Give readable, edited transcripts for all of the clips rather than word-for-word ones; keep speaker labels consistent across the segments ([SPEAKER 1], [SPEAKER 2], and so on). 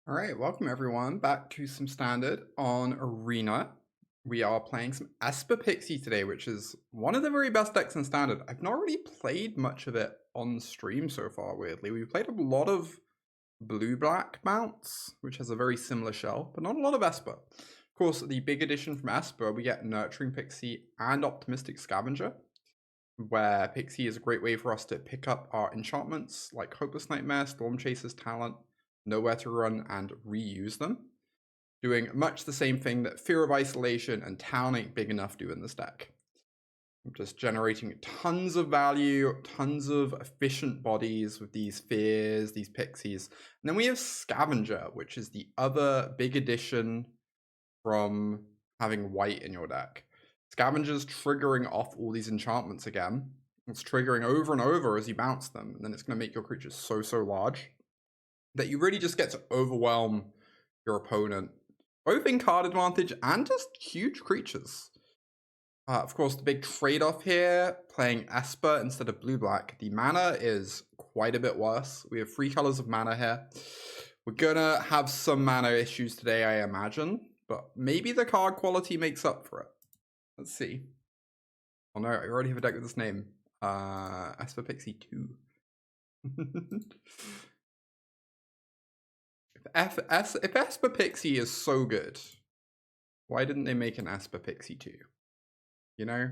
[SPEAKER 1] All right, welcome everyone back to some Standard on Arena. We are playing some Esper Pixie today, which is one of the very best decks in Standard. I've not really played much of it on stream so far, weirdly. We've played a lot of blue-black mounts, which has a very similar shell, but not a lot of Esper. Of course, the big addition from Esper, we get Nurturing Pixie and Optimistic Scavenger, where Pixie is a great way for us to pick up our enchantments like Hopeless Nightmare, Stormchaser's Talent, Nowhere to Run, and reuse them, doing much the same thing that Fear of Isolation and Town Ain't Big Enough do in this deck. I'm just generating tons of value, tons of efficient bodies with these fears, these pixies. And then we have Scavenger, which is the other big addition from having white in your deck. Scavenger's triggering off all these enchantments again. It's triggering over and over as you bounce them, and then it's going to make your creatures so large that you really just get to overwhelm your opponent, both in card advantage and just huge creatures. Of course, the big trade-off here, playing Esper instead of blue-black, the mana is quite a bit worse. We have 3 colors of mana here. We're gonna have some mana issues today, I imagine, but maybe the card quality makes up for it. Let's see. Oh no, I already have a deck with this name. Esper Pixie 2. If Esper Pixie is so good, why didn't they make an Esper Pixie 2? You know?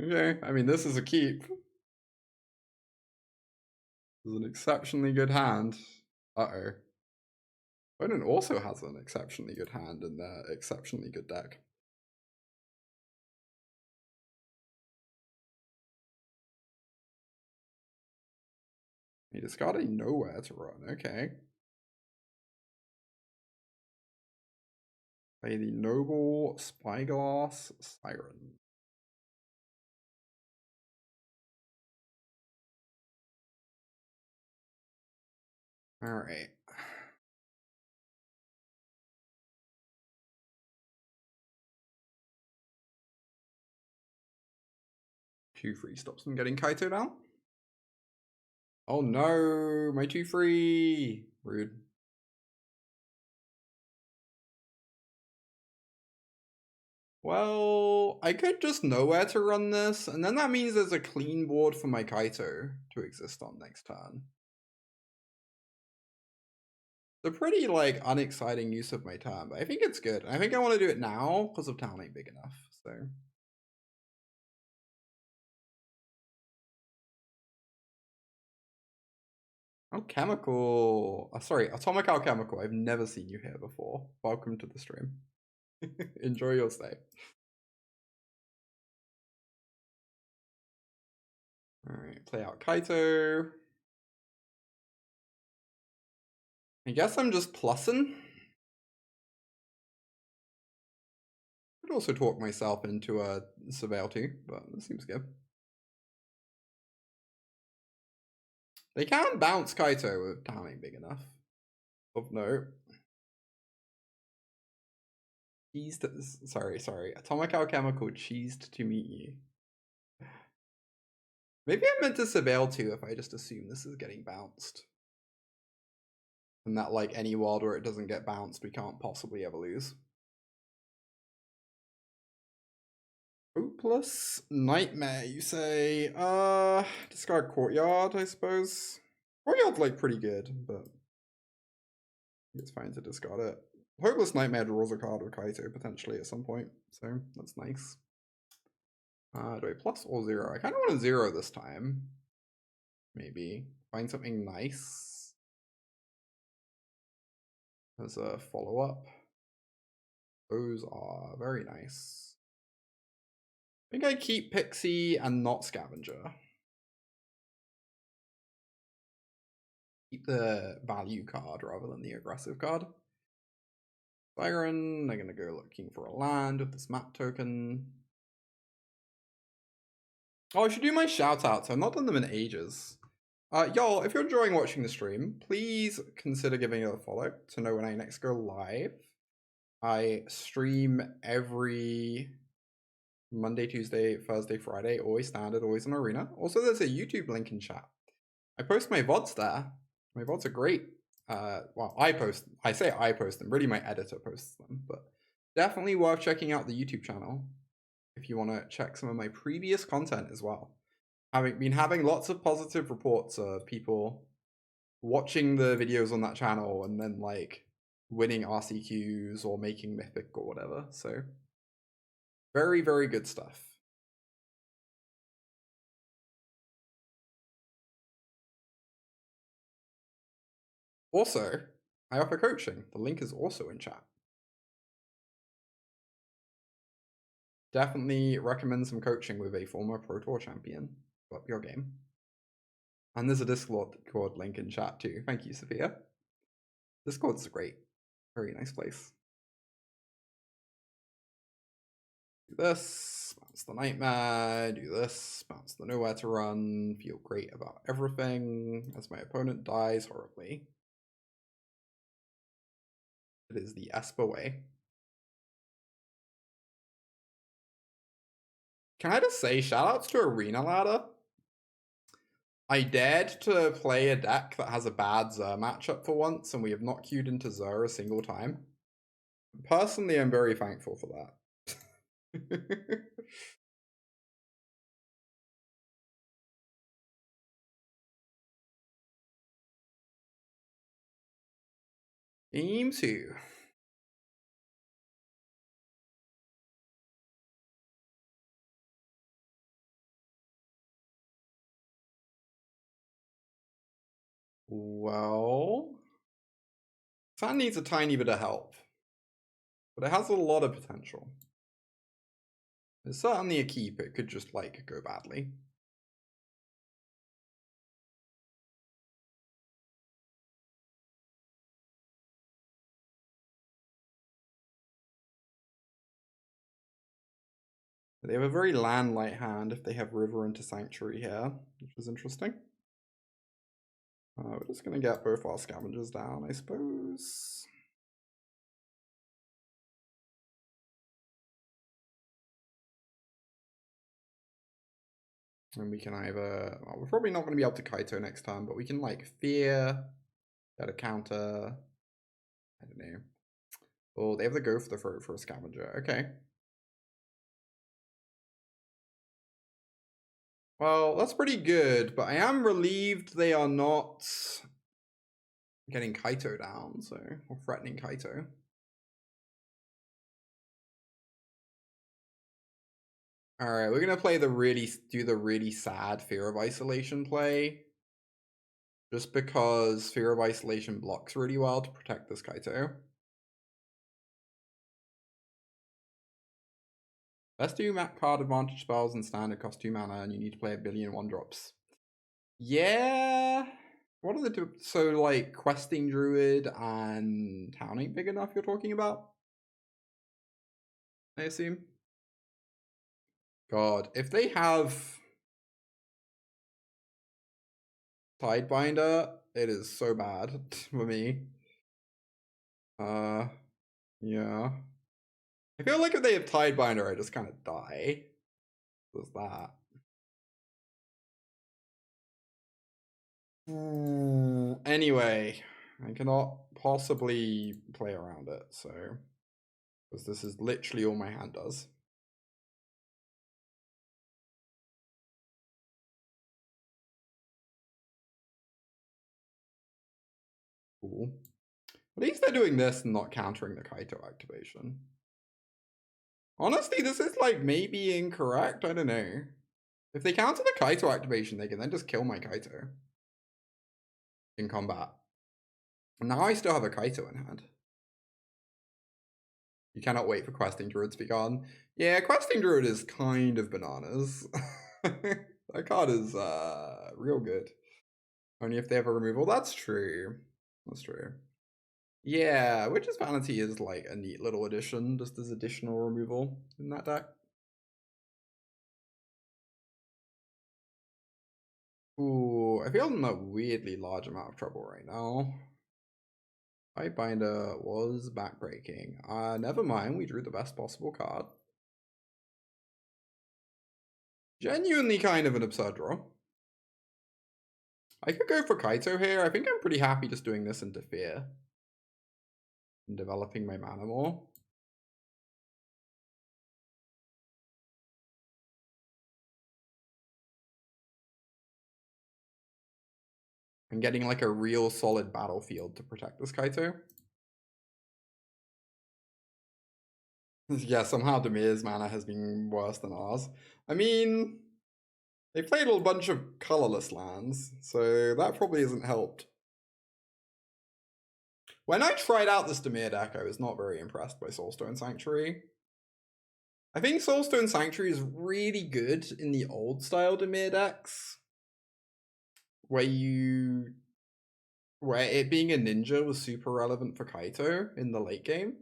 [SPEAKER 1] Okay, I mean, this is a keep. This is an exceptionally good hand. Uh-oh. Opponent also has an exceptionally good hand in their exceptionally good deck. He discarded Nowhere to Run, okay. Play the Noble Spyglass Siren. Alright. 2-3 stops them getting Kaito down. Oh no, my 2-3. Rude. Well, I could just Nowhere to Run this, and then that means there's a clean board for my Kaito to exist on next turn. It's a pretty, like, unexciting use of my turn, but I think it's good. I think I want to do it now because of Town Ain't Big Enough, so. Alchemical. Sorry, Atomic Alchemical. I've never seen you here before. Welcome to the stream. Enjoy your stay. Alright, play out Kaito. I guess I'm just plussing. Could also talk myself into a Surveil too, but this seems good. They can bounce Kaito with Town Ain't Big Enough. Of note. Sorry. Atomic Alchemical cheesed to meet you. Maybe I meant to Surveil too if I just assume this is getting bounced. And that, like, any world where it doesn't get bounced, we can't possibly ever lose. Hopeless Nightmare, you say? Discard Courtyard, I suppose. Courtyard's, like, pretty good, but it's fine to discard it. Hopeless Nightmare draws a card with Kaito potentially at some point, so that's nice. Do I plus or 0? I kind of want to 0 this time. Maybe. Find something nice as a follow-up. Those are very nice. I think I keep Pixie and not Scavenger. Keep the value card rather than the aggressive card. Siren, they're gonna go looking for a land with this map token. Oh, I should do my shout outs. I've not done them in ages. Y'all, if you're enjoying watching the stream, please consider giving it a follow to know when I next go live. I stream every Monday, Tuesday, Thursday, Friday, always Standard, always on Arena. Also, there's a YouTube link in chat. I post my VODs there. My VODs are great. well, I say I post them, really my editor posts them, but definitely worth checking out the YouTube channel if you want to check some of my previous content as well. I've been having lots of positive reports of people watching the videos on that channel and then like winning RCQs or making Mythic or whatever. So very, very good stuff. Also, I offer coaching. The link is also in chat. Definitely recommend some coaching with a former Pro Tour champion to up your game. And there's a Discord link in chat too. Thank you, Sophia. Discord's great. Very nice place. Do this, bounce the Nightmare, do this, bounce the Nowhere to Run, feel great about everything as my opponent dies horribly. It is the Esper way. Can I just say, shoutouts to Arena Ladder? I dared to play a deck that has a bad Zur matchup for once, and we have not queued into Zur a single time. Personally, I'm very thankful for that. Game 2. Well, Fan needs a tiny bit of help, but it has a lot of potential. It's certainly a keep. It could just like go badly. They have a very land-light hand if they have River into Sanctuary here, which is interesting. We're just going to get both our Scavengers down, I suppose. And we can either... Well, we're probably not going to be able to Kaito next time, but we can, like, Fear, get a counter... I don't know. Oh, they have the Go for the throat for a Scavenger. Okay. Well, that's pretty good, but I am relieved they are not getting Kaito down, so... Or threatening Kaito. Alright, we're gonna play do the really sad Fear of Isolation play. Just because Fear of Isolation blocks really well to protect this Kaito. Let's do map card advantage spells and standard cost 2 mana, and you need to play 1 billion 1-drops. Yeah. What are the two? So, like, Questing Druid and Town ain't big enough you're talking about? I assume. God, if they have Tidebinder, it is so bad for me. Yeah. I feel like if they have Tidebinder, I just kind of die. What's that? Anyway, I cannot possibly play around it, so... Because this is literally all my hand does. Cool. At least they're doing this and not countering the Kaito activation. Honestly, this is like maybe incorrect. I don't know. If they counter the Kaito activation, they can then just kill my Kaito in combat. Now I still have a Kaito in hand. You cannot wait for Questing Druid to be gone. Yeah, Questing Druid is kind of bananas. That card is real good. Only if they have a removal. That's true. That's true. Yeah, Witch's Vanity is like a neat little addition, just as additional removal in that deck. Ooh, I feel in a weirdly large amount of trouble right now. Tidebinder was backbreaking. Never mind, we drew the best possible card. Genuinely kind of an absurd draw. I could go for Kaito here. I think I'm pretty happy just doing this into Fear. And developing my mana more. And getting like a real solid battlefield to protect this Kaito. Yeah, somehow Demir's mana has been worse than ours. I mean, they played a bunch of colorless lands, so that probably hasn't helped. When I tried out this Dimir deck, I was not very impressed by Soulstone Sanctuary. I think Soulstone Sanctuary is really good in the old style Dimir decks, where it being a ninja was super relevant for Kaito in the late game.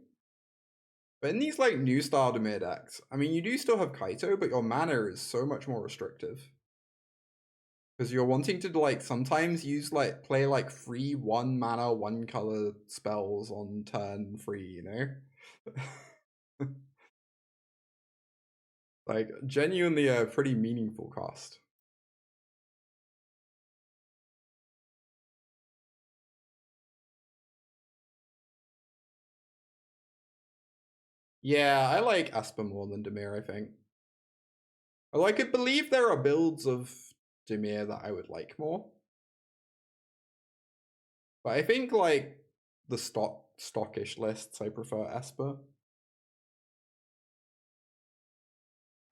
[SPEAKER 1] But in these like new style Dimir decks, I mean, you do still have Kaito, but your mana is so much more restrictive. Because you're wanting to like sometimes use like play like free 1 mana, 1 color spells on turn 3, you know? Like genuinely a pretty meaningful cost. Yeah, I like Esper more than Dimir, I think. Although I could believe there are builds of Dimir that I would like more. But I think like the stockish lists, I prefer Esper.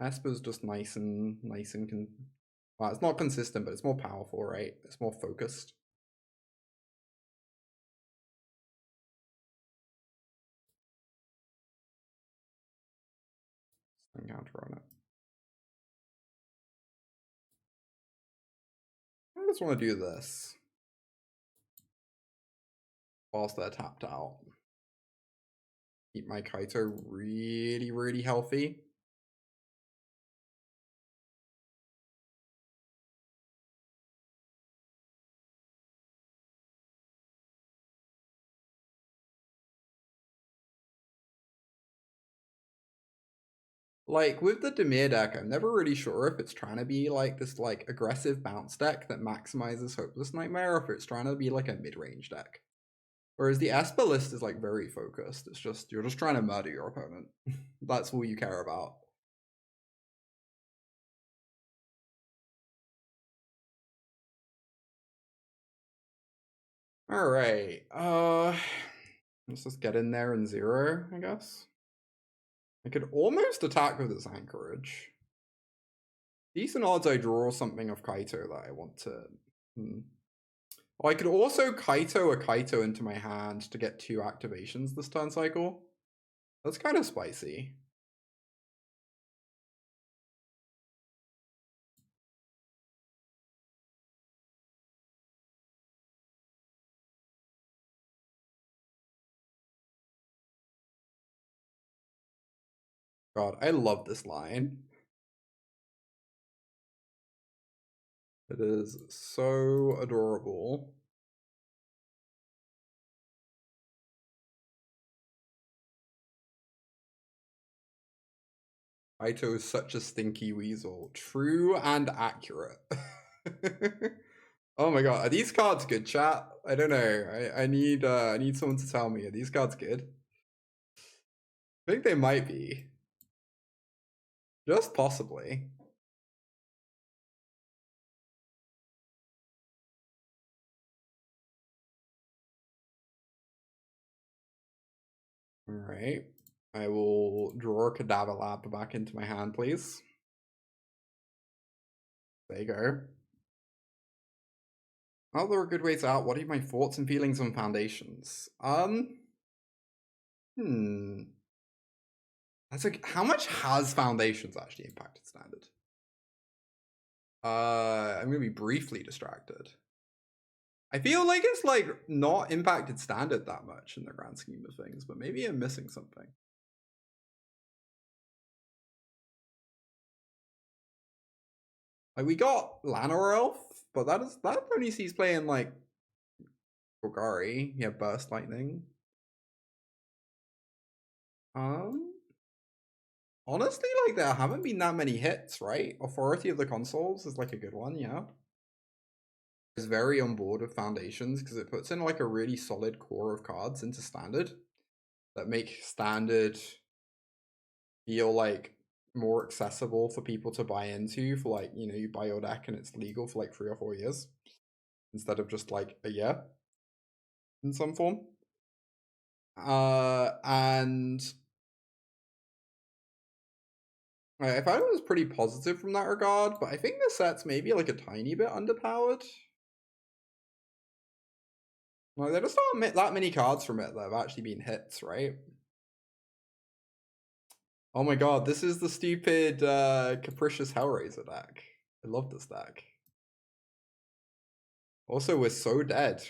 [SPEAKER 1] Esper's just nice and well, it's not consistent, but it's more powerful, right? It's more focused. Counter on it. I just want to do this whilst they're tapped out. Keep my Kaito really, really healthy. Like with the Dimir deck, I'm never really sure if it's trying to be like this like aggressive bounce deck that maximizes Hopeless Nightmare, or if it's trying to be like a mid-range deck. Whereas the Esper list is like very focused. It's just you're just trying to murder your opponent. That's all you care about. All right. Let's just get in there and 0, I guess. I could almost attack with this Anchorage. Decent odds I draw something of Kaito that I want to... Oh, I could also Kaito a Kaito into my hand to get 2 activations this turn cycle. That's kind of spicy. God, I love this line. It is so adorable. Kaito is such a stinky weasel. True and accurate. Oh my god, are these cards good, chat? I don't know. I need someone to tell me. Are these cards good? I think they might be. Just possibly. Alright. I will draw Cadaver Lab back into my hand, please. There you go. Oh, there are good ways out. What are my thoughts and feelings on foundations? That's like, how much has foundations actually impacted standard? I'm gonna be briefly distracted. I feel like it's like not impacted standard that much in the grand scheme of things, but maybe I'm missing something. Like we got Llanowar Elf, but that only sees playing like Golgari, yeah, Burst Lightning. Honestly, like there haven't been that many hits, right? Authority of the Consoles is like a good one, yeah. is very on board with Foundations because it puts in like a really solid core of cards into Standard that make Standard feel like more accessible for people to buy into for like, you know, you buy your deck and it's legal for like 3 or 4 years instead of just like a year in some form. And I found it was pretty positive from that regard, but I think the set's maybe like a tiny bit underpowered. Like, there just aren't that many cards from it that have actually been hits, right? Oh my god, this is the stupid Capricious Hellraiser deck. I love this deck. Also, we're so dead.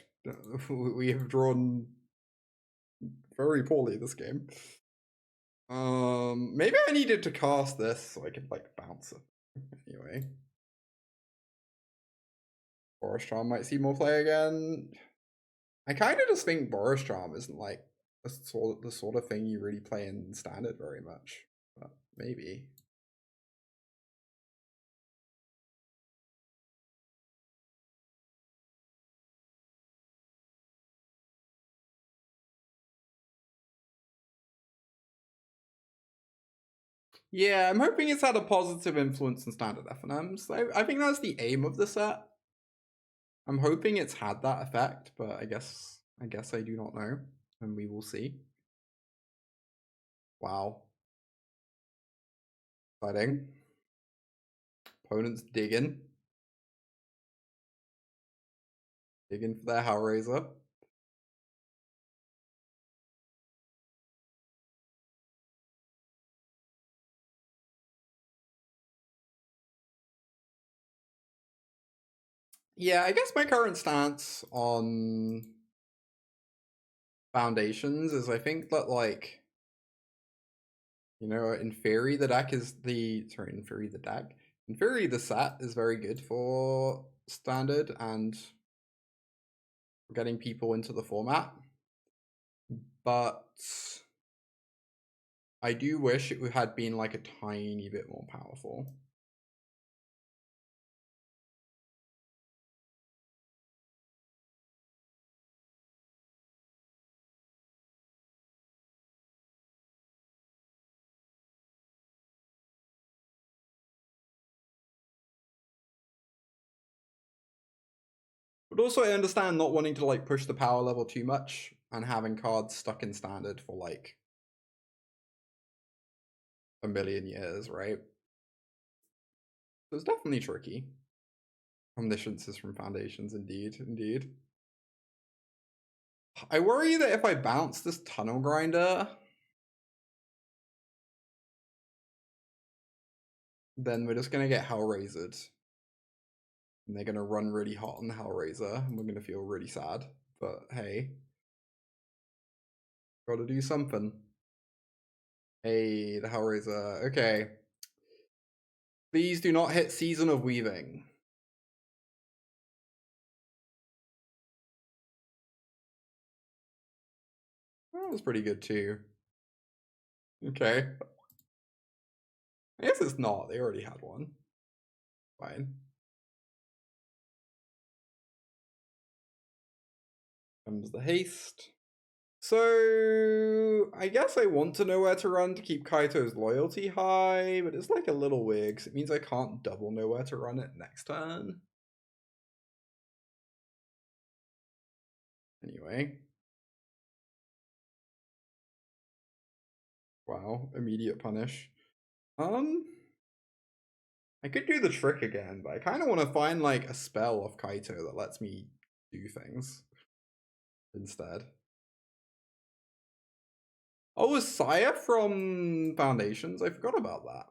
[SPEAKER 1] We have drawn very poorly this game. Maybe I needed to cast this so I could like bounce it. Anyway. Boros Charm might see more play again. I kind of just think Boros Charm isn't like the sort of thing you really play in Standard very much. But maybe. Yeah, I'm hoping it's had a positive influence in Standard FNMs. I think that's the aim of the set. I'm hoping it's had that effect, but I guess I do not know, and we will see. Wow. Exciting. Opponents digging. Digging for their Hellraiser. Yeah, I guess my current stance on Foundations is I think that, like, you know, in theory the deck is in theory the deck. In theory the set is very good for Standard and getting people into the format. But I do wish it had been like a tiny bit more powerful. But also I understand not wanting to like push the power level too much and having cards stuck in Standard for like a million years, right? So it's definitely tricky. Omniscience from Foundations, indeed. I worry that if I bounce this Tunnel Grinder, then we're just gonna get Hellraisered. And they're gonna run really hot on the Hellraiser, and we're gonna feel really sad. But hey, gotta do something. Hey, the Hellraiser. Okay. Please do not hit Season of Weaving. That was pretty good too. Okay. I guess it's not. They already had one. Fine. Comes the haste. So I guess I want to know where to run to keep Kaito's loyalty high, but it's like a little weird because it means I can't double know where to run it next turn. Anyway. Wow, immediate punish. I could do the trick again, but I kind of want to find like a spell off Kaito that lets me do things instead. Oh, was Saya from Foundations? I forgot about that.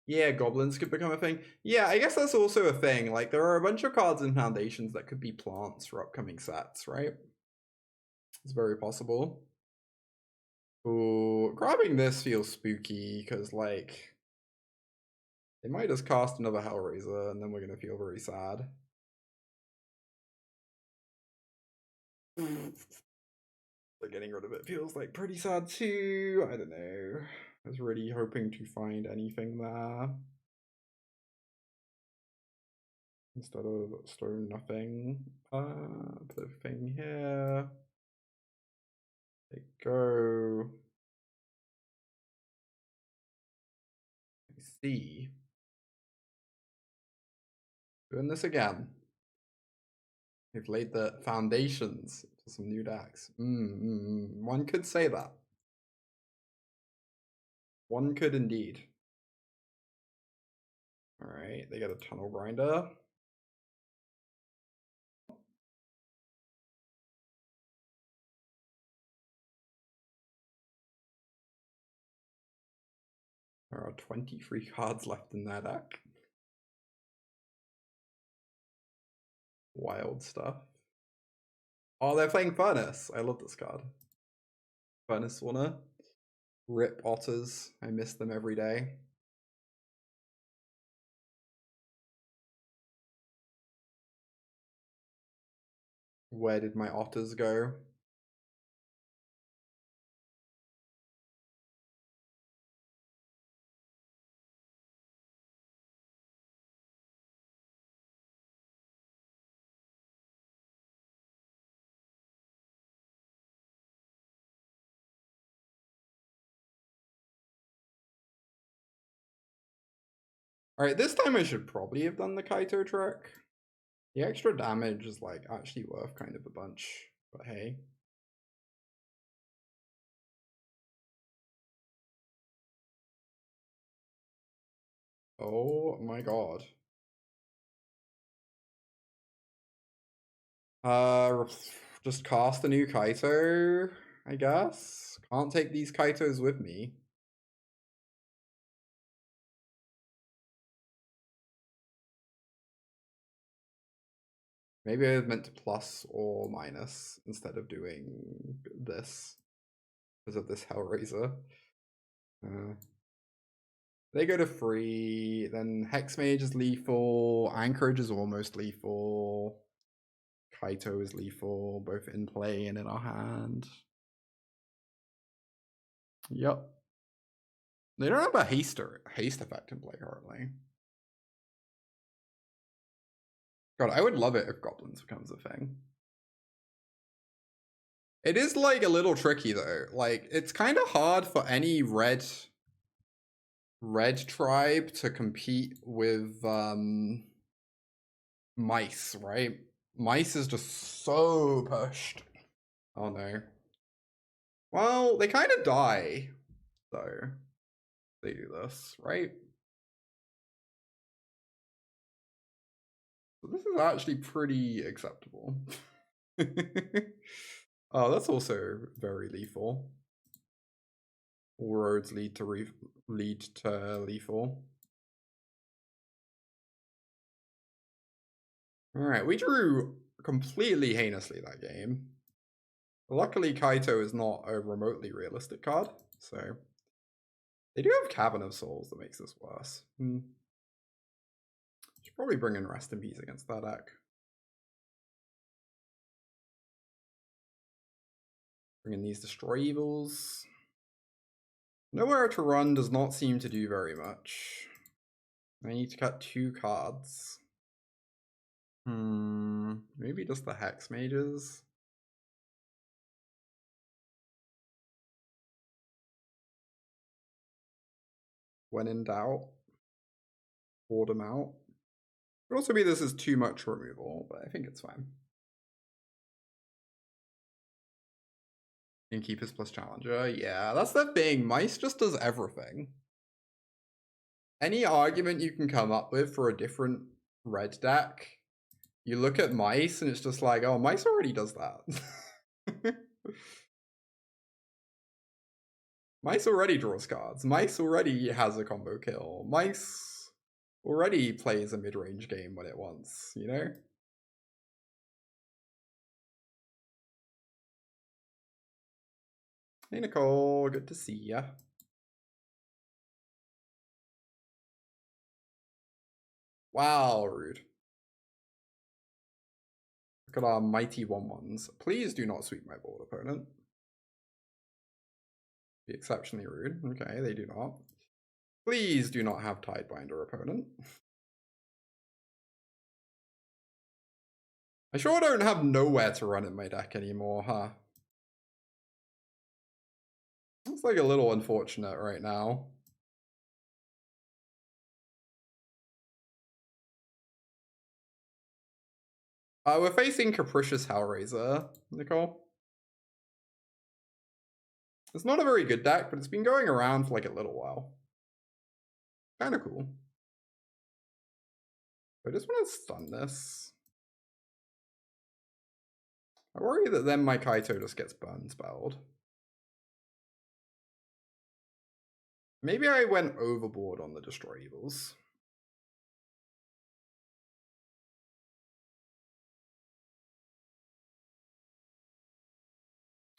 [SPEAKER 1] Yeah, goblins could become a thing. Yeah, I guess that's also a thing. Like, there are a bunch of cards in Foundations that could be plants for upcoming sets, right? It's very possible. Ooh, grabbing this feels spooky, because, like, they might just cast another Hellraiser, and then we're gonna feel very sad. Like, getting rid of it feels, like, pretty sad too. I don't know. I was really hoping to find anything there. Instead of stone nothing, put a thing here. There you go. I see. Doing this again. We've laid the foundations for some new decks. One could say that. One could indeed. Alright, they got a tunnel grinder. There are 23 cards left in that deck. Wild stuff. Oh, they're playing Furnace. I love this card. Furnace Spawner. Rip Otters. I miss them every day. Where did my otters go? Alright, this time I should probably have done the Kaito trick. The extra damage is like actually worth kind of a bunch, but hey. Oh my god. Just cast a new Kaito, I guess. Can't take these Kaitos with me. Maybe I meant to plus or minus instead of doing this because of this Hellraiser. They go to free, then Hexmage is lethal, Anchorage is almost lethal, Kaito is lethal, both in play and in our hand. Yep. They don't have a haste effect in play currently. God, I would love it if Goblins becomes a thing. It is like a little tricky though. Like it's kind of hard for any red tribe to compete with mice, right? Mice is just so pushed. Oh no. Well, they kind of die though. They do this, right? So this is actually pretty acceptable. Oh, that's also very lethal. All roads lead to lethal. Alright, we drew completely heinously that game. Luckily, Kaito is not a remotely realistic card, so they do have Cavern of Souls that makes this worse. Should probably bring in Rest in Peace against that deck. Bring in these Destroy Evils. Nowhere to Run does not seem to do very much. I need to cut 2 cards. Maybe just the Hex Mages. When in doubt, board them out. Could also be this is too much removal, but I think it's fine. Innkeepers plus Challenger, yeah, that's the thing. Mice just does everything. Any argument you can come up with for a different red deck, you look at Mice and it's just like, oh, Mice already does that. Mice already draws cards. Mice already has a combo kill. Mice already plays a mid-range game when it wants, you know? Hey Nicole, good to see ya. Wow, rude. Look at our mighty 1/1s. Please do not sweep my board, opponent. Be exceptionally rude. Okay, they do not. Please do not have Tidebinder, opponent. I sure don't have nowhere to run in my deck anymore, huh? It's like a little unfortunate right now. We're facing Capricious Hellraiser, Nicole. It's not a very good deck, but it's been going around for like a little while. Kind of cool. I just want to stun this. I worry that then my Kaito just gets burn spelled. Maybe I went overboard on the Destroy Evils.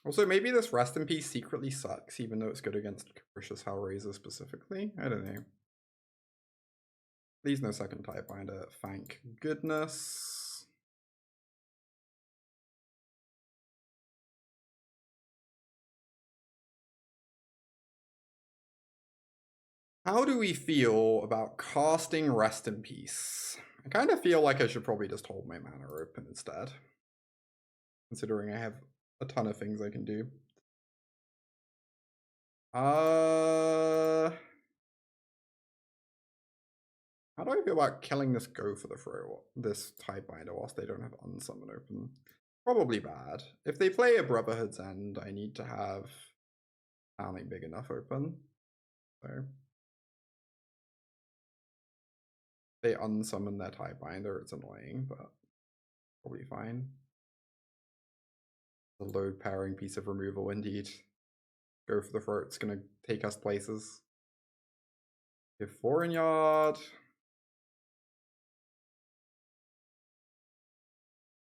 [SPEAKER 1] Also, maybe this Rest in Peace secretly sucks, even though it's good against Capricious Hellraiser specifically. I don't know. Please no second type binder. Thank goodness. How do we feel about casting Rest in Peace? I kind of feel like I should probably just hold my mana open instead, considering I have a ton of things I can do. How do I feel about killing this Go for the Throw, this Tide Binder, whilst they don't have Unsummon open? Probably bad. If they play a Brotherhood's End, I need to have something big enough open. So they unsummon their Tide Binder, it's annoying, but probably fine. The load pairing piece of removal, indeed. Go for the throat, it's gonna take us places. Give 4 in yard.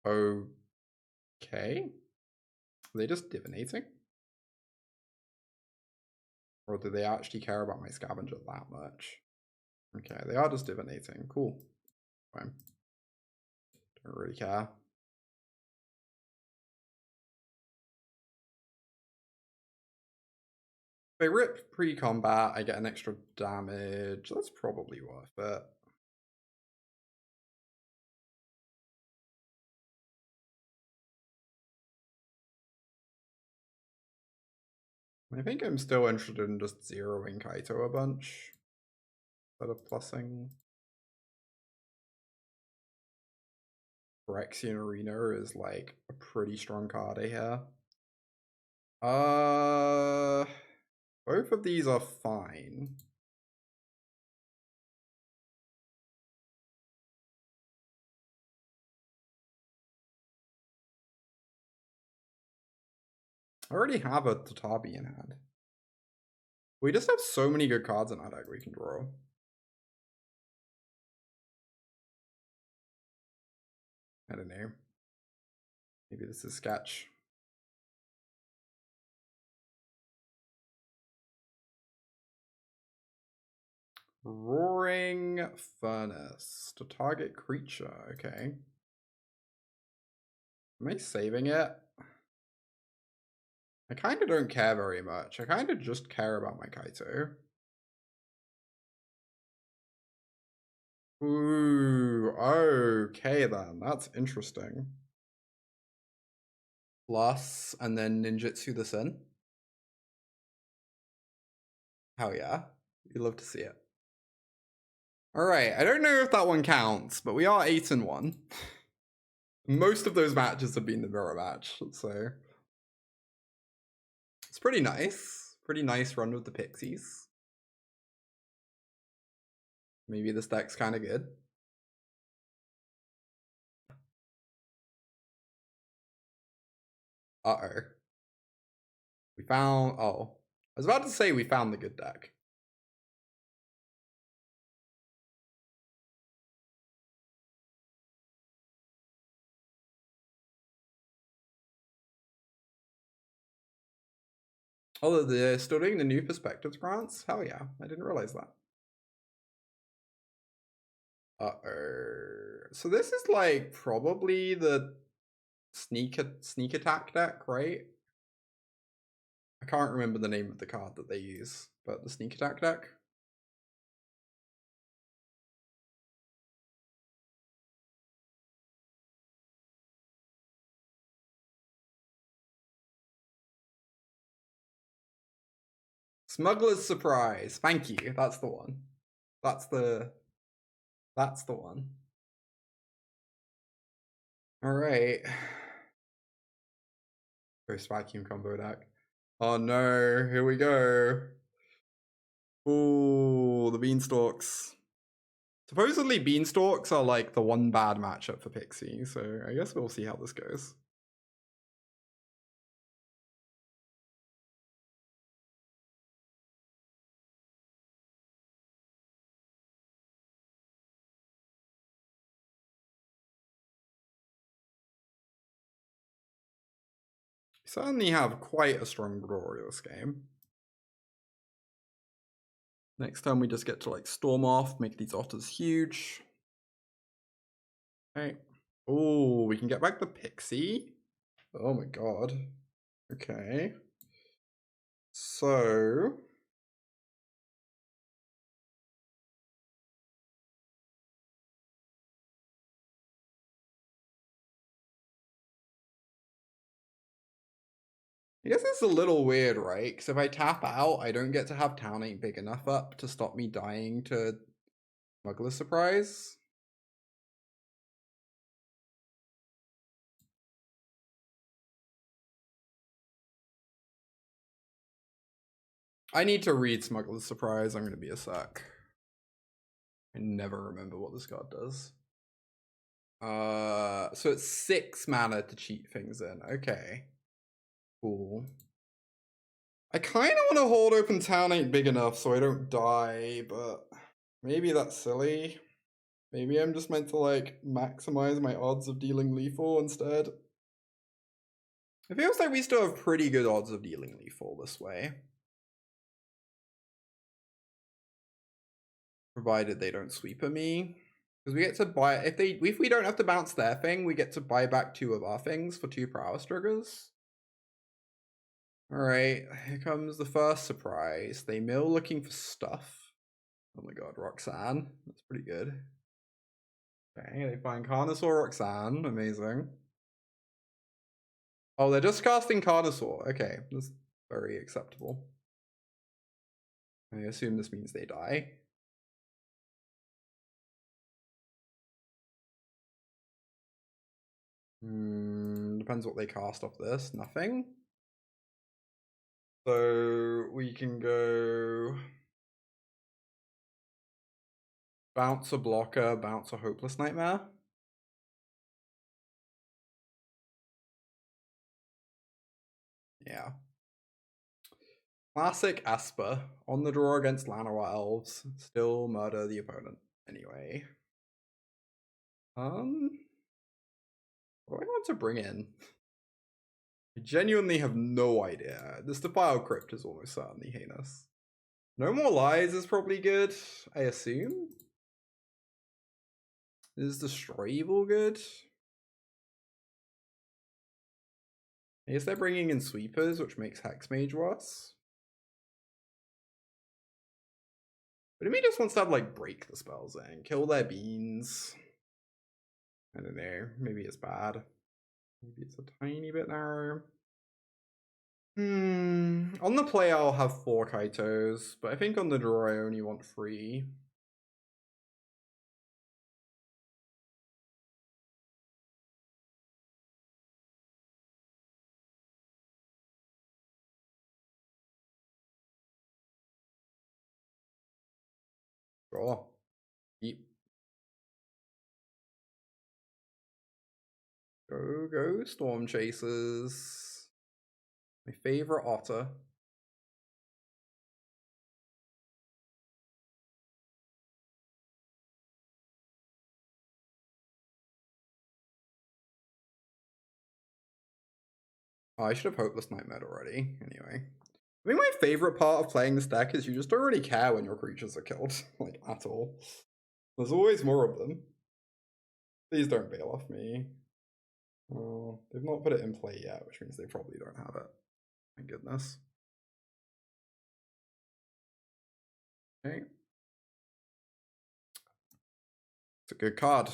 [SPEAKER 1] Okay. Are they just divinating? Or do they actually care about my scavenger that much? Okay, they are just divinating. Cool. Fine. Don't really care. If I rip pre-combat, I get an extra damage. That's probably worth it. I think I'm still interested in just zeroing Kaito a bunch instead of plussing. Phyrexian Arena is like a pretty strong card here. Both of these are fine. I already have a Tatabi in hand. We just have so many good cards in our deck we can draw. I don't know. Maybe this is sketch. Roaring Furnace to target creature. Okay. Am I saving it? I kind of don't care very much. I kind of just care about my Kaito. Ooh, okay then. That's interesting. Plus, and then ninjutsu the Sin. Hell yeah. You'd love to see it. Alright, I don't know if that one counts, but we are 8-1. Most of those matches have been the mirror match, so it's pretty nice. Pretty nice run with the Pixies. Maybe this deck's kind of good. Uh-oh. We found... Oh. I was about to say we found the good deck. Oh, they're still doing the new perspectives grants? Hell yeah. I didn't realize that. Uh-oh. So this is like probably the sneak attack deck, right? I can't remember the name of the card that they use, but the sneak attack deck. Smuggler's Surprise. Thank you. That's the one. That's the one. Alright. Ghost Vacuum combo deck. Oh no, here we go. Ooh, the Beanstalks. Supposedly Beanstalks are like the one bad matchup for Pixie, so I guess we'll see how this goes. We certainly have quite a strong draw this game. Next time we just get to like storm off, make these otters huge. Okay. Oh, we can get back the Pixie. Oh my god. Okay. So I guess it's a little weird, right? Because if I tap out, I don't get to have Town Ain't Big Enough up to stop me dying to Smuggler's Surprise. I need to read Smuggler's Surprise. I'm going to be a suck. I never remember what this card does. So it's 6 mana to cheat things in. Okay. Cool. I kind of want to hold open Town Ain't Big Enough so I don't die, but maybe that's silly. Maybe I'm just meant to like maximize my odds of dealing lethal instead. It feels like we still have pretty good odds of dealing lethal this way. Provided they don't sweeper me. Because we get to buy, if we don't have to bounce their thing, we get to buy back 2 of our things for 2 prowess triggers. Alright, here comes the first surprise. They mill looking for stuff. Oh my god, Roxanne. That's pretty good. Okay, they find Carnosaur Roxanne. Amazing. Oh, they're just casting Carnosaur. Okay, that's very acceptable. I assume this means they die. Depends what they cast off this. Nothing. So we can go bounce a blocker, bounce a Hopeless Nightmare. Yeah. Classic Esper. On the draw against Llanowar Elves. Still murder the opponent. Anyway. What do I want to bring in? I genuinely have no idea. This Defiled Crypt is almost certainly heinous. No More Lies is probably good, I assume. Is Destroy Evil good? I guess they're bringing in sweepers, which makes Hexmage worse. But me just wants to have like break the spells and kill their beans. I don't know. Maybe it's bad. Maybe it's a tiny bit narrow. On the play I'll have 4 Kaitos, but I think on the draw I only want 3. Draw. Keep. Go, Stormchasers. My favorite otter. Oh, I should have Hopeless Nightmare already. Anyway. I think my favorite part of playing this deck is you just don't really care when your creatures are killed. Like, at all. There's always more of them. Please don't bail off me. Oh, they've not put it in play yet, which means they probably don't have it. Thank goodness. Okay. It's a good card.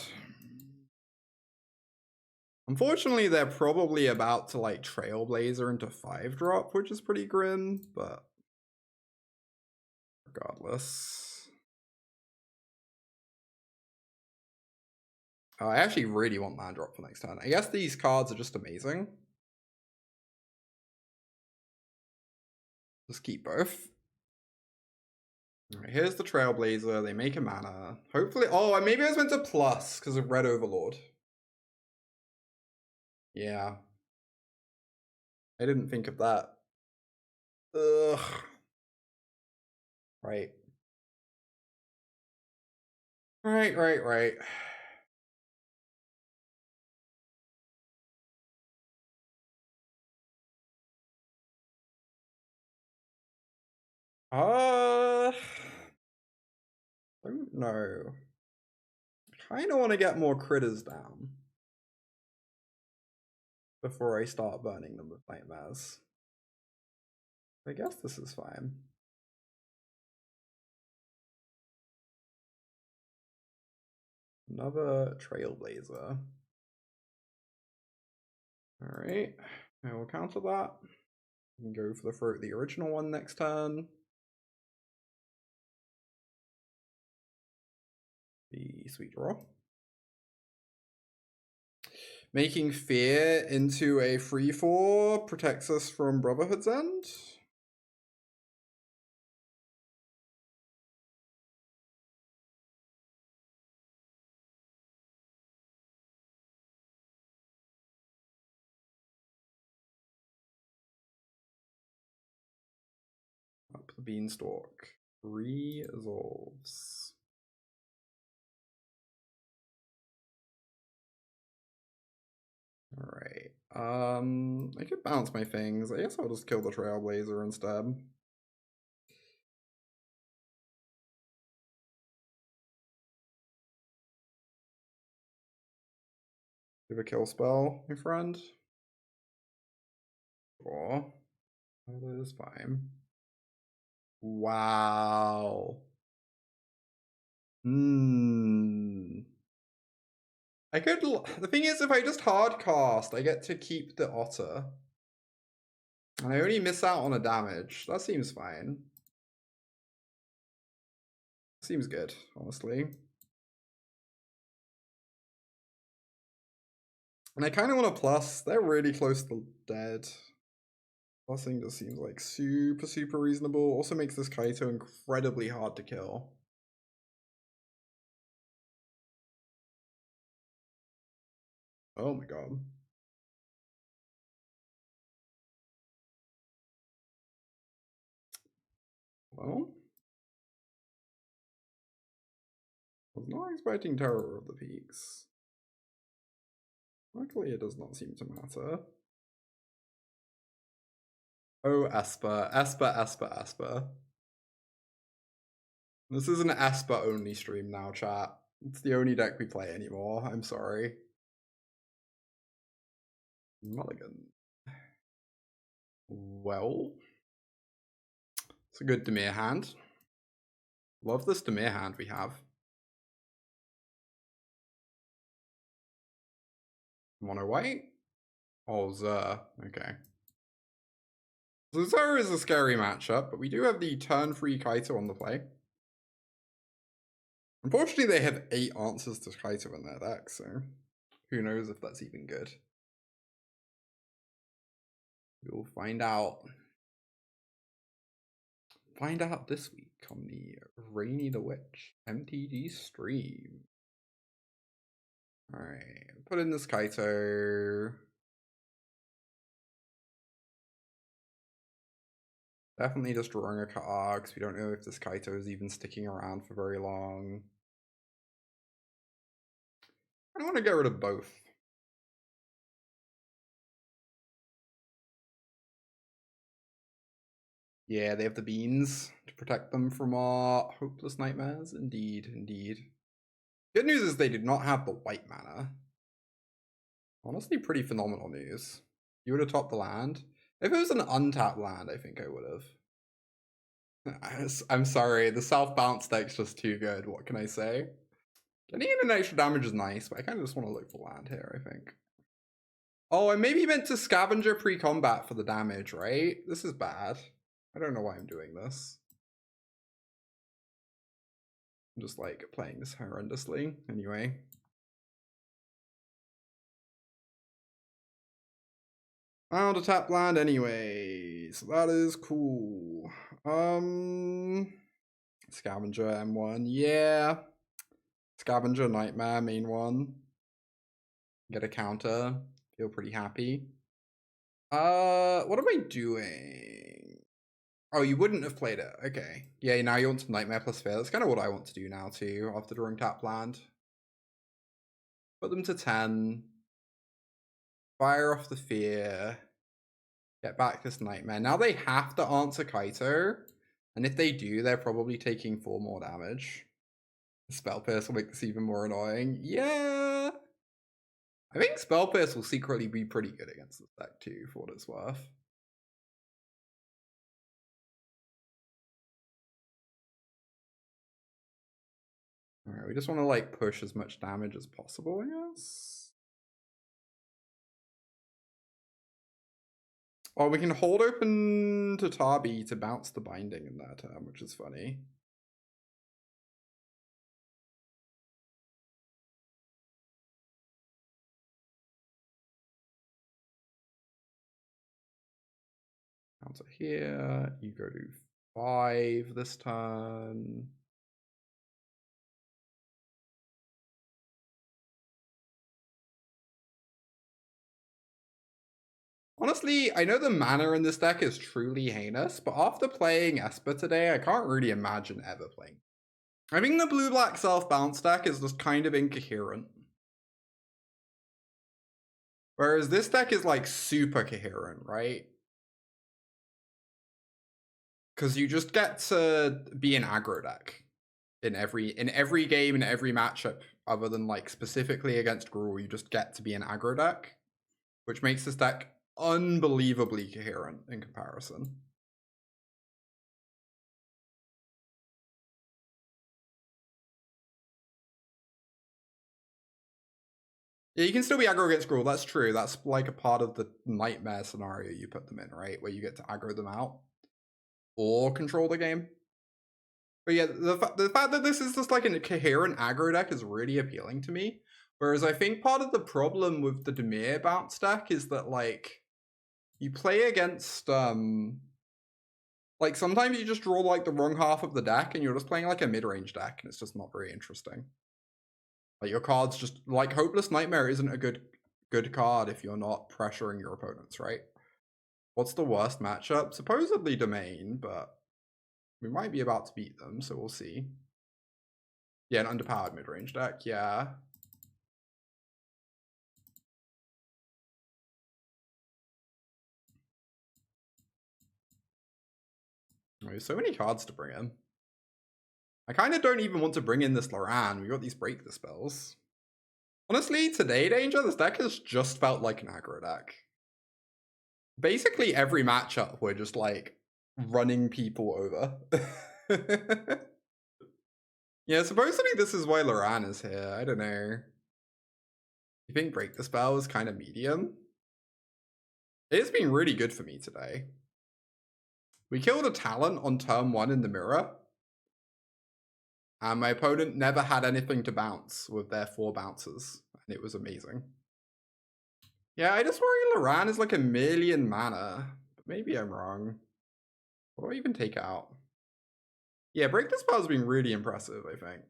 [SPEAKER 1] Unfortunately, they're probably about to like Trailblazer into 5-drop, which is pretty grim, but regardless. Oh, I actually really want land drop for next turn. I guess these cards are just amazing. Just keep both. Alright, here's the Trailblazer. They make a mana. Hopefully. Oh, maybe I was meant to plus because of Red Overlord. Yeah. I didn't think of that. Ugh. Right. Right. Don't know. I kind of want to get more critters down before I start burning them with nightmares. I guess this is fine. Another Trailblazer. Alright, I will counter that. We can go for the original one next turn. The sweet draw. Making Fear into a 3/4 protects us from Brotherhood's End. Up the Beanstalk. Resolves. Alright. I could bounce my things. I guess I'll just kill the Trailblazer instead. Give a kill spell, my friend. Sure. That is fine. Wow. I could. The thing is, if I just hard cast, I get to keep the Otter. And I only miss out on a damage. That seems fine. Seems good, honestly. And I kind of want to plus. They're really close to dead. Plussing just seems like super reasonable. Also makes this Kaito incredibly hard to kill. Oh my god. Well, I was not expecting Terror of the Peaks. Luckily, it does not seem to matter. Oh, Esper. Esper. This is an Esper only stream now, chat. It's the only deck we play anymore. I'm sorry. Mulligan. Well, it's a good Dimir hand. Love this Dimir hand we have. Mono white? Oh, Zer. Okay. So Zer is a scary matchup, but we do have the turn 3 Kaito on the play. Unfortunately, they have 8 answers to Kaito in their deck, so who knows if that's even good. We'll find out. Find out this week on the Rainy the Witch MTG stream. Alright, put in this Kaito. Definitely just drawing a card because we don't know if this Kaito is even sticking around for very long. I want to get rid of both. Yeah, they have the beans to protect them from our hopeless nightmares. Indeed. Good news is they did not have the white mana. Honestly, pretty phenomenal news. You would have topped the land. If it was an untapped land, I think I would have. I'm sorry, the South Bounce deck's just too good. What can I say? Getting in an extra damage is nice, but I kind of just want to look for land here, I think. Oh, I maybe meant to Scavenger pre-combat for the damage, right? This is bad. I don't know why I'm doing this. I'm just like playing this horrendously anyway. Out of tap land anyway, so that is cool. Scavenger M1, yeah. Scavenger Nightmare main one. Get a counter. Feel pretty happy. What am I doing? Oh, you wouldn't have played it. Okay. Yeah, now you want some Nightmare plus Fear. That's kind of what I want to do now too, after drawing tap land. Put them to 10. Fire off the Fear. Get back this Nightmare. Now they have to answer Kaito. And if they do, they're probably taking 4 more damage. Spell Pierce will make this even more annoying. Yeah! I think Spell Pierce will secretly be pretty good against this deck too, for what it's worth. Alright, we just want to like push as much damage as possible, I guess. Oh, we can hold open to Tabi to bounce the binding in that turn, which is funny. Counter here, you go to 5 this turn. Honestly, I know the mana in this deck is truly heinous, but after playing Esper today, I can't really imagine ever playing. I think the blue-black self-bounce deck is just kind of incoherent. Whereas this deck is like super coherent, right? Because you just get to be an aggro deck in every game, in every matchup, other than like specifically against Gruul, you just get to be an aggro deck, which makes this deck unbelievably coherent in comparison. Yeah, you can still be aggro against Gruul, that's true. That's like a part of the nightmare scenario you put them in, right? Where you get to aggro them out or control the game. But yeah, the fact that this is just like a coherent aggro deck is really appealing to me. Whereas I think part of the problem with the Dimir bounce deck is that like you play against like sometimes you just draw like the wrong half of the deck and you're just playing like a mid-range deck and it's just not very interesting. Like your cards just like Hopeless Nightmare isn't a good card if you're not pressuring your opponents, right? What's the worst matchup? Supposedly Domain, but we might be about to beat them, so we'll see. Yeah, an underpowered mid-range deck, yeah. There's so many cards to bring in. I kind of don't even want to bring in this Loran. We got these break the spells. Honestly, today, Danger, this deck has just felt like an aggro deck. Basically, every matchup, we're just like running people over. Yeah, supposedly this is why Loran is here. I don't know. You think Break the Spell is kind of medium? It's been really good for me today. We killed a talent on turn 1 in the mirror. And my opponent never had anything to bounce with their 4 bounces. And it was amazing. Yeah, I just worry Loran is like a million mana. But maybe I'm wrong. What do I even take out? Yeah, Break the Spell has been really impressive, I think.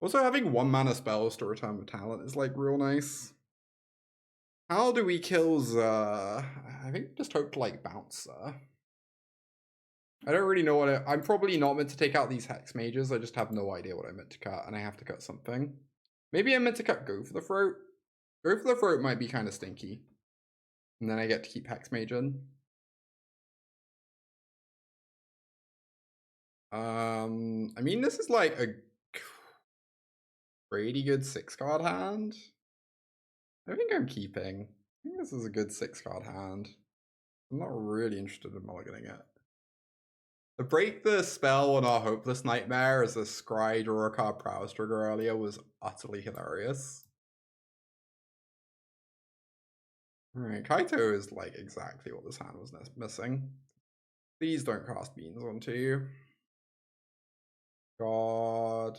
[SPEAKER 1] Also, having 1 mana spells to return with talent is like real nice. How do we kill Zer? I think just hope to like bounce Zer. I don't really know what I'm probably not meant to take out these Hex Mages. I just have no idea what I meant to cut, and I have to cut something. Maybe I'm meant to cut Go for the Throat. Go for the Throat might be kind of stinky. And then I get to keep Hex Mage in. I mean, this is like a pretty good 6-card hand. I think I'm keeping. I think this is a good 6-card hand. I'm not really interested in mulliganing it. The break the spell on our Hopeless Nightmare as a scry draw a card prowess trigger earlier was utterly hilarious. Alright, Kaito is like exactly what this hand was missing. Please don't cast Beans onto you. God.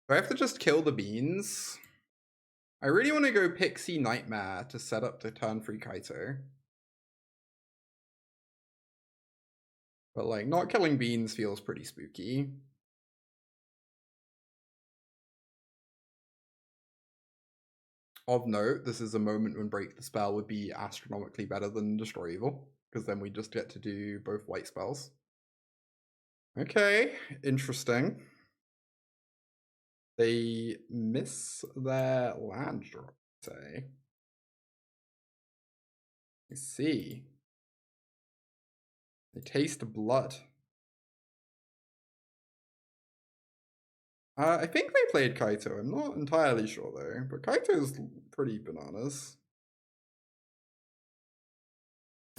[SPEAKER 1] Do I have to just kill the beans? I really want to go Pixie Nightmare to set up the turn 3 Kaito. But like, not killing beans feels pretty spooky. Of note, this is a moment when Break the Spell would be astronomically better than Destroy Evil, because then we just get to do both white spells. Okay, interesting. They miss their land drop, say. I see. They taste blood. I think they played Kaito. I'm not entirely sure though, but Kaito's pretty bananas.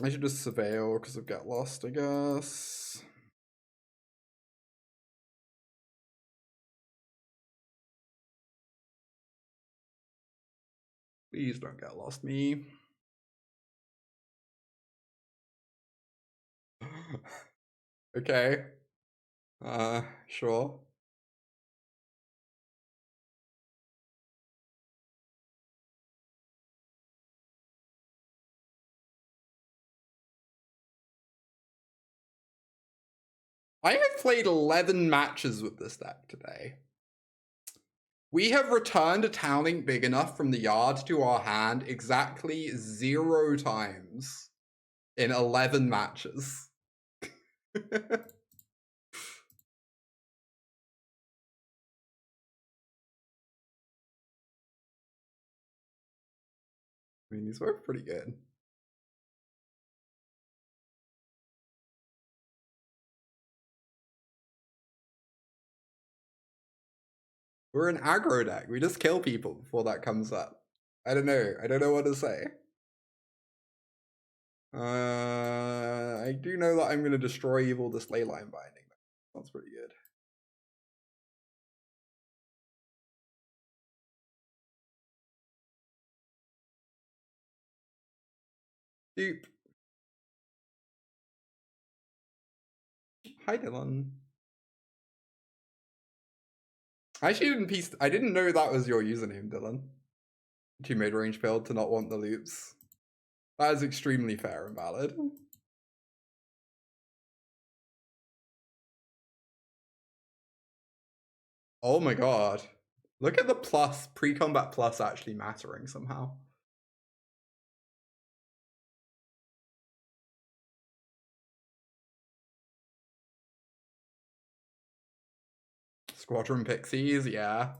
[SPEAKER 1] I should just surveil because of Get Lost, I guess. Please don't Get Lost me. Okay. Sure. I have played 11 matches with this deck today. We have returned a Towning big enough from the yard to our hand exactly 0 times in 11 matches. I mean, these were pretty good. We're an aggro deck. We just kill people before that comes up. I don't know. I don't know what to say. I do know that I'm going to destroy evil this leyline binding. Sounds pretty good. Dupe. Hi, Dylan. I didn't know that was your username, Dylan. You made range build to not want the loops. That is extremely fair and valid. Oh my god. Look at the plus, pre-combat plus actually mattering somehow. Squadron Pixies, yeah.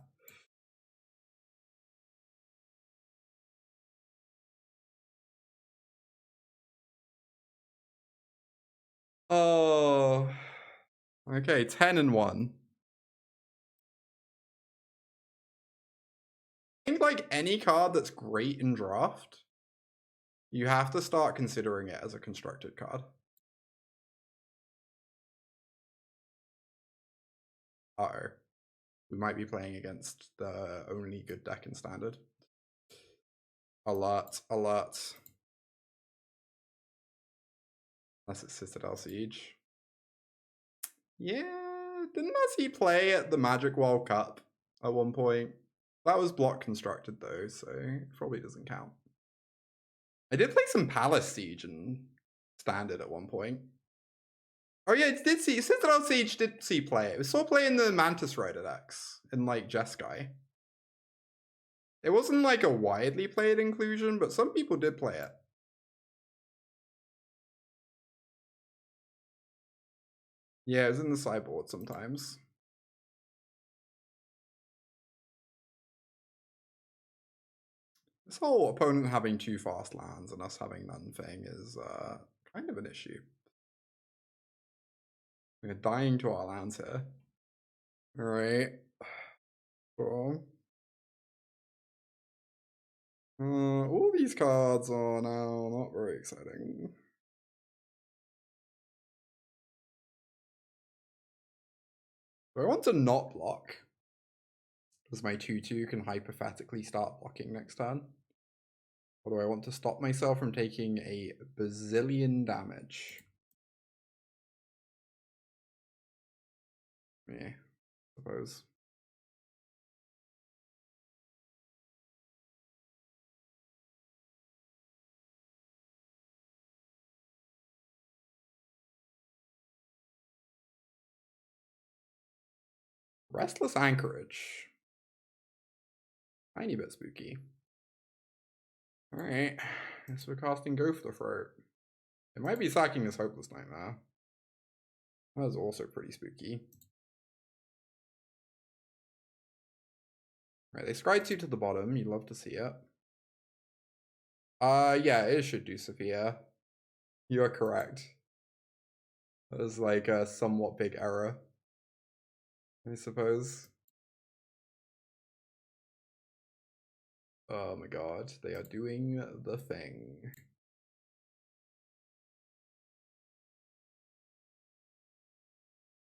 [SPEAKER 1] Oh. Okay, 10-1. I think like any card that's great in draft, you have to start considering it as a constructed card. Uh-oh. We might be playing against the only good deck in Standard. Alert, alert. Unless it's Citadel Siege. Yeah, didn't he play at the Magic World Cup at one point? That was block constructed though, so it probably doesn't count. I did play some Palace Siege and Standard at one point. Oh yeah, it did see Citadel Siege did see play it. We saw play in the Mantis Rider decks in like Jeskai. It wasn't like a widely played inclusion, but some people did play it. Yeah, it was in the sideboard sometimes. This whole opponent having 2 fast lands and us having none thing is kind of an issue. We're dying to our lands here. Alright. Cool. All these cards are now not very exciting. Do I want to not block? Because my 2/2 can hypothetically start blocking next turn? Or do I want to stop myself from taking a bazillion damage? Yeah, I suppose. Restless Anchorage. Tiny bit spooky. Alright. Guess we're casting Go for the Throat. It might be sacking this Hopeless Nightmare. That was also pretty spooky. Right, they scry 2 to the bottom. You'd love to see it. Yeah, it should do Sophia. You are correct. That was like a somewhat big error, I suppose. Oh my god, they are doing the thing.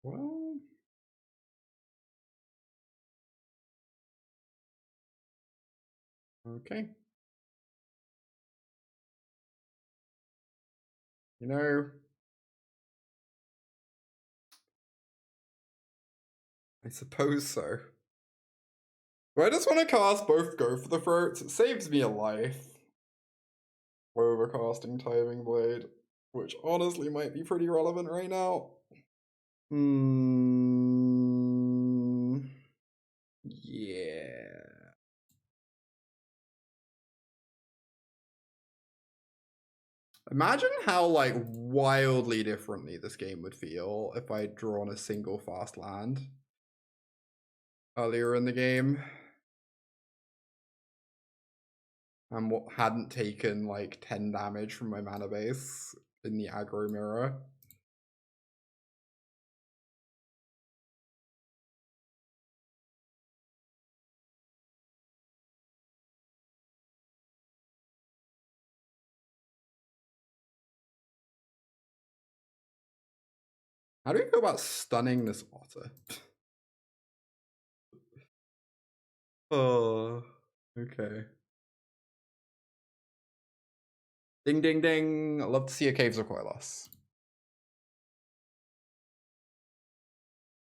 [SPEAKER 1] Well, okay. You know, I suppose so. But I just want to cast both Go for the Throats. It saves me a life. Overcasting Tithing Blade, which honestly might be pretty relevant right now. Yeah. Imagine how like wildly differently this game would feel if I'd drawn a single fast land earlier in the game and hadn't taken like 10 damage from my mana base in the aggro mirror. How do we feel about stunning this otter? Oh, okay. Ding, ding, ding. I'd love to see a Caves of Koilos.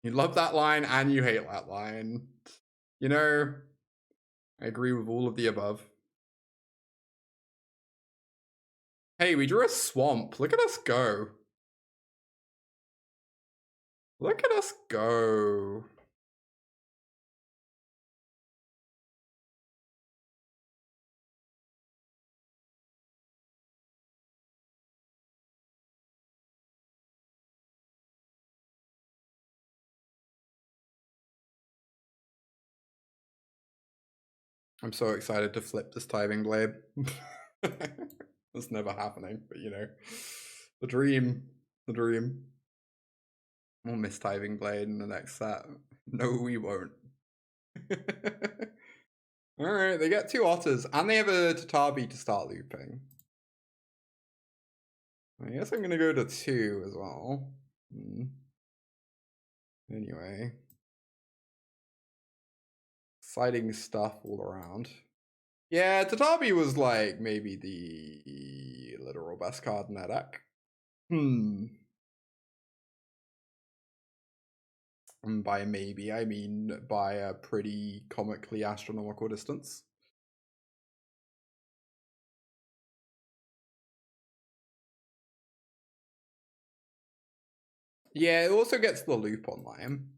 [SPEAKER 1] You love that line and you hate that line. You know, I agree with all of the above. Hey, we drew a swamp. Look at us go. Look at us go. I'm so excited to flip this Tithing Blade. That's never happening, but you know. The dream. The dream. We'll miss Tithing Blade in the next set. No, we won't. Alright, they get 2 otters, and they have a Tatabi to start looping. I guess I'm gonna go to 2 as well. Anyway. Exciting stuff all around. Yeah, Tatabi was like maybe the literal best card in that deck. And by maybe, I mean by a pretty comically astronomical distance. Yeah, it also gets the loop online.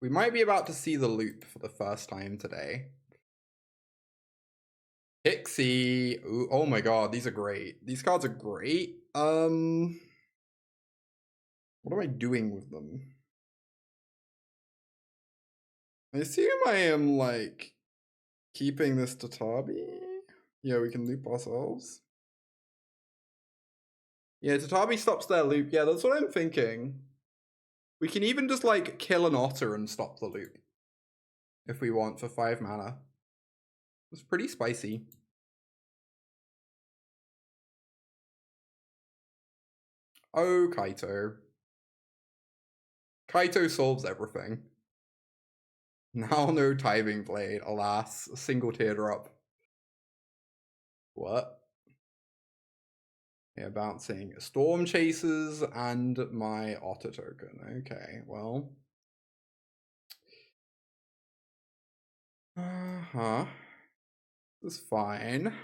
[SPEAKER 1] We might be about to see the loop for the first time today. Pixie. Ooh, oh my god, these are great. These cards are great. What am I doing with them? I assume I am like keeping this Tatabi. Yeah, we can loop ourselves. Yeah, Tatabi stops their loop. Yeah, that's what I'm thinking. We can even just like kill an otter and stop the loop if we want for 5 mana. It's pretty spicy. Oh, Kaito. Kaito solves everything. Now no Tithing Blade, alas. A single teardrop. What? Yeah, bouncing Stormchasers and my otter token. Okay, well. This is fine.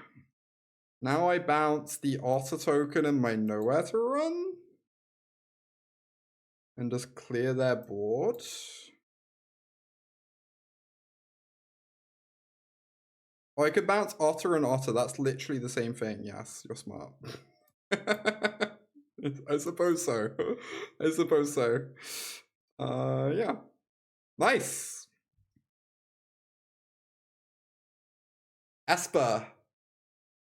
[SPEAKER 1] Now I bounce the Otter token and my Nowhere to run? And just clear their board? Oh, I could bounce Otter and Otter. That's literally the same thing. Yes, you're smart. I suppose so. I suppose so. Yeah. Nice. Esper.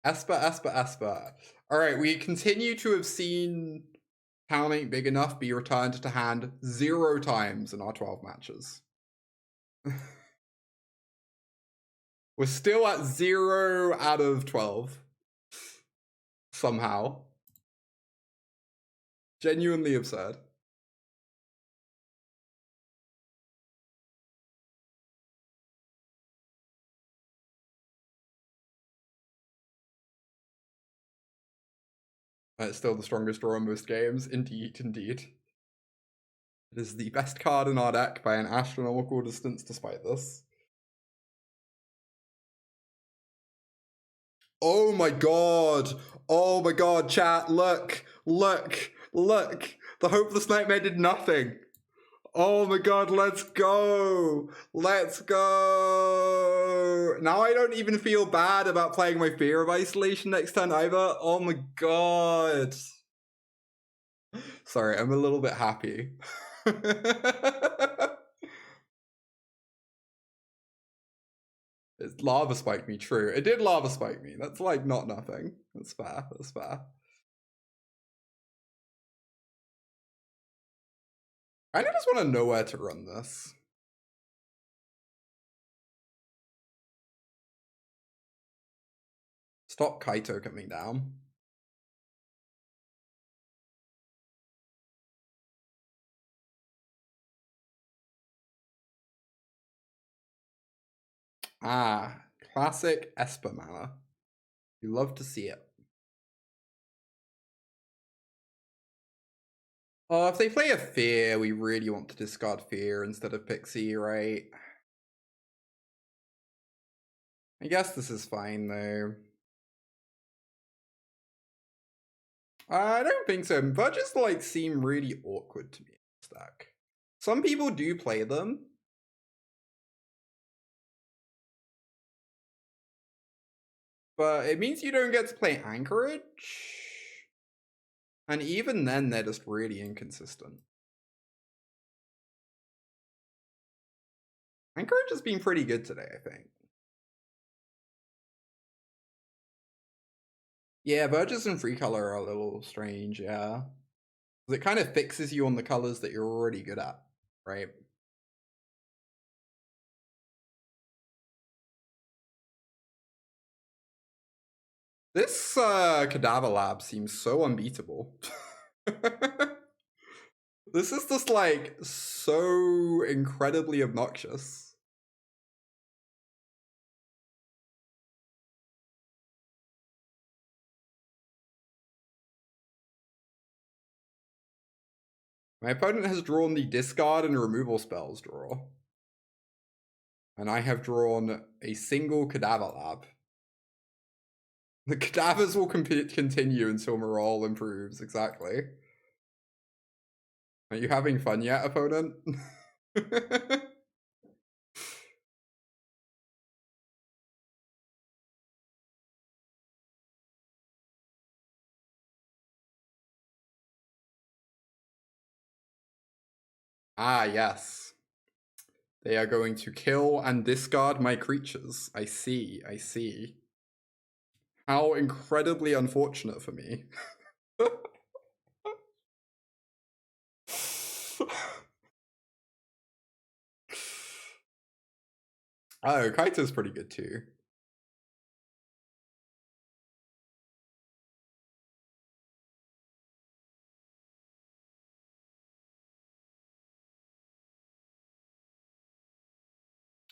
[SPEAKER 1] Esper. Alright, we continue to have seen Town Ain't Big Enough be returned to hand 0 times in our 12 matches. We're still at 0 out of 12. Somehow. Genuinely absurd. It's still the strongest draw in most games. Indeed. It is the best card in our deck by an astronomical distance despite this. Oh my god! Oh my god, chat, look! The Hopeless Nightmare did nothing! Oh my god, let's go! Let's go! Now I don't even feel bad about playing my Fear of Isolation next turn either. Oh my god! Sorry, I'm a little bit happy. It lava spiked me, true. It did lava spike me. That's like not nothing. That's fair. I just want to know where to run this. Stop Kaito coming down. Ah, classic Esper mana. You love to see it. Oh, if they play a Fear, we really want to discard Fear instead of Pixie, right? I guess this is fine, though. I don't think so. Verges, like, seem really awkward to me in this deck. Some people do play them. But it means you don't get to play Anchorage. And even then, they're just really inconsistent. Anchorage has been pretty good today, I think. Yeah, Verges and Free Color are a little strange, yeah. It kind of fixes you on the colors that you're already good at, right? This Cadaver Lab seems so unbeatable. This is just like so incredibly obnoxious. My opponent has drawn the discard and removal spells draw. And I have drawn a single Cadaver Lab. The Cadavers will continue until morale improves, exactly. Are you having fun yet, opponent? Ah, yes. They are going to kill and discard my creatures. I see. How incredibly unfortunate for me. Oh, Kaito's pretty good too.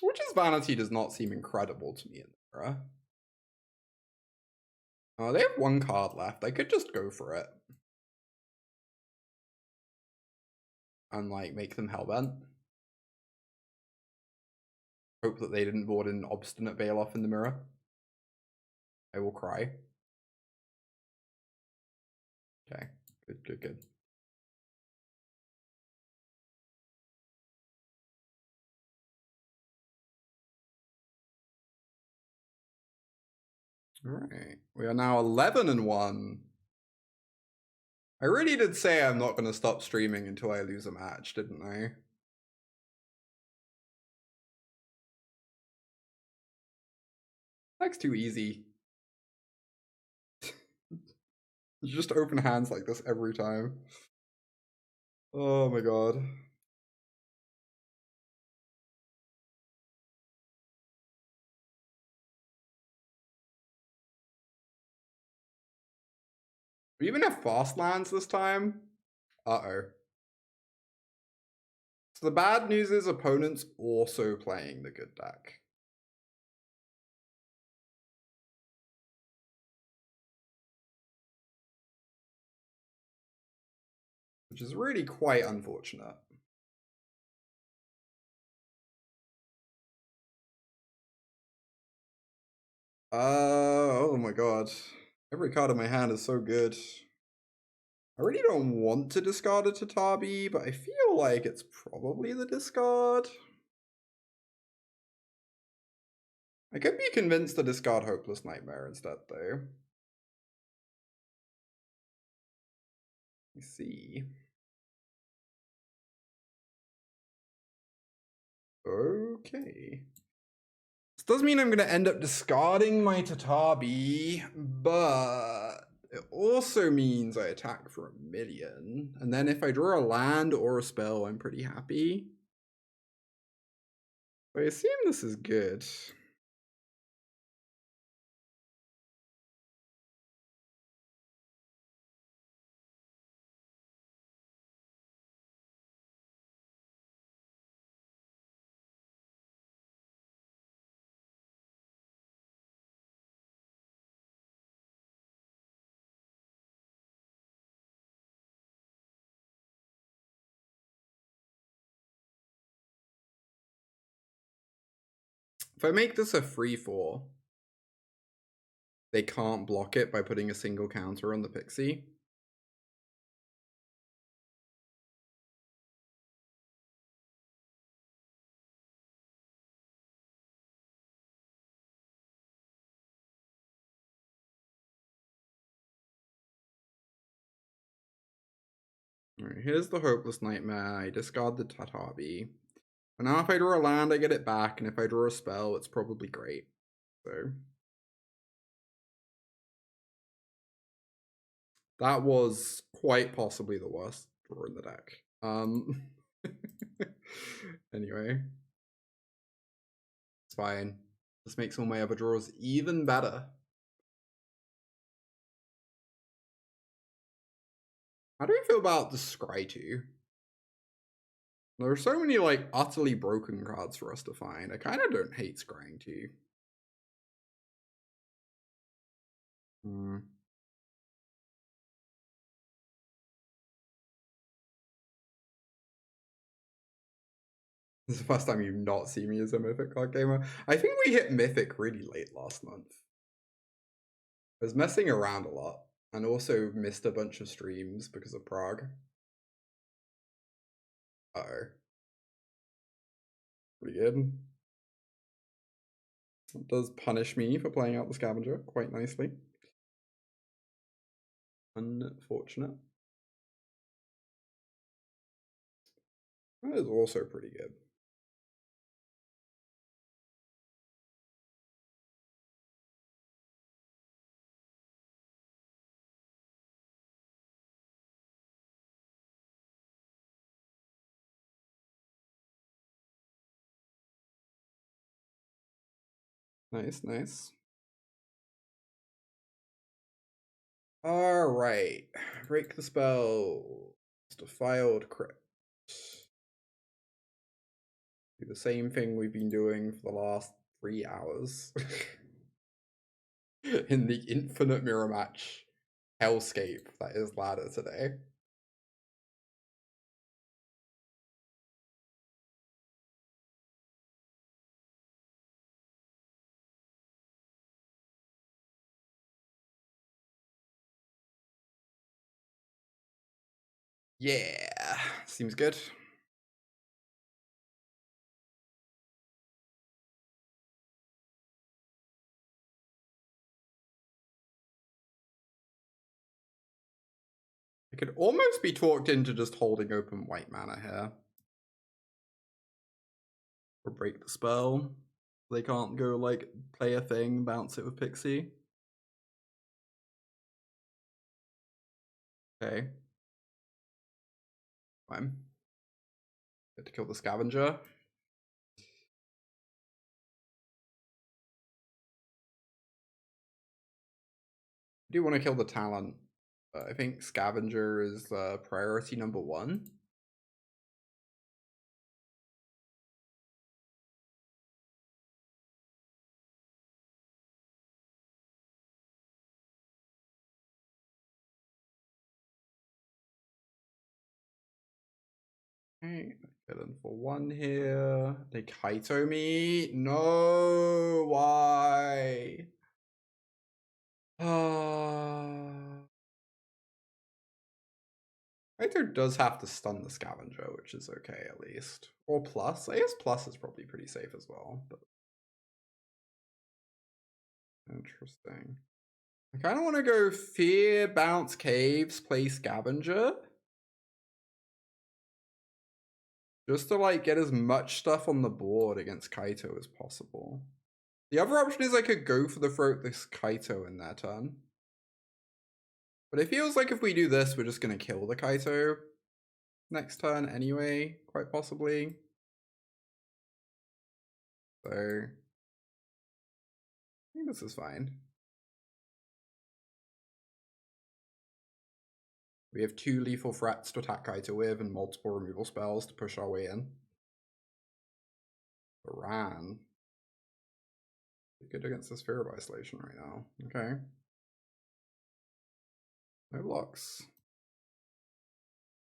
[SPEAKER 1] Witch's Vanity does not seem incredible to me in the era. Oh, they have one card left. I could just go for it. And like make them hellbent. Hope that they didn't board an Obstinate Bailoff in the mirror. I will cry. Okay, good, good, good. Alright, we are now 11-1. I really did say I'm not going to stop streaming until I lose a match, didn't I? That's too easy. You just open hands like this every time. Oh my god. We even have fast lands this time? Uh-oh. So the bad news is opponents also playing the good deck. Which is really quite unfortunate. Oh my god. Every card in my hand is so good. I really don't want to discard a Tatabi, but I feel like it's probably the discard. I could be convinced to discard Hopeless Nightmare instead, though. Let me see. Okay. This does mean I'm going to end up discarding my Tatabi, but it also means I attack for 1,000,000. And then if I draw a land or a spell, I'm pretty happy. I assume this is good. If I make this a 3/4, they can't block it by putting a single counter on the Pixie. Alright, here's the Hopeless Nightmare. I discard the Tatabi. And now if I draw a land, I get it back, and if I draw a spell, it's probably great. So that was quite possibly the worst draw in the deck. Anyway. It's fine. This makes all my other draws even better. How do we feel about the Scry 2? There are so many like utterly broken cards for us to find. I kind of don't hate Scrying 2. This is the first time you've not seen me as a Mythic card gamer. I think we hit Mythic really late last month. I was messing around a lot and also missed a bunch of streams because of Prague. Uh-oh. Pretty good. It does punish me for playing out the Scavenger quite nicely. Unfortunate. That is also pretty good. Nice, nice. Alright. Break the spell. Defiled Crypt. Do the same thing we've been doing for the last 3 hours. In the infinite mirror match hellscape that is ladder today. Yeah, seems good. I could almost be talked into just holding open white mana here. Or break the spell. They can't go like play a thing, bounce it with Pixie. Okay. Fine. Get to kill the Scavenger. I do want to kill the Talent. I think Scavenger is priority number 1. Okay, get in for 1 here. They Kaito me. No, why? Kaito does have to stun the Scavenger, which is okay at least. Or plus. I guess plus is probably pretty safe as well. But interesting. I kind of want to go Fear, Bounce Caves, play Scavenger. Just to like get as much stuff on the board against Kaito as possible. The other option is I could go for the throat this Kaito in their turn. But it feels like if we do this, we're just going to kill the Kaito next turn anyway, quite possibly. So I think this is fine. We have 2 lethal threats to attack Kaito with and multiple removal spells to push our way in. Loran. Good against the Sphere of Isolation right now. Okay. No blocks.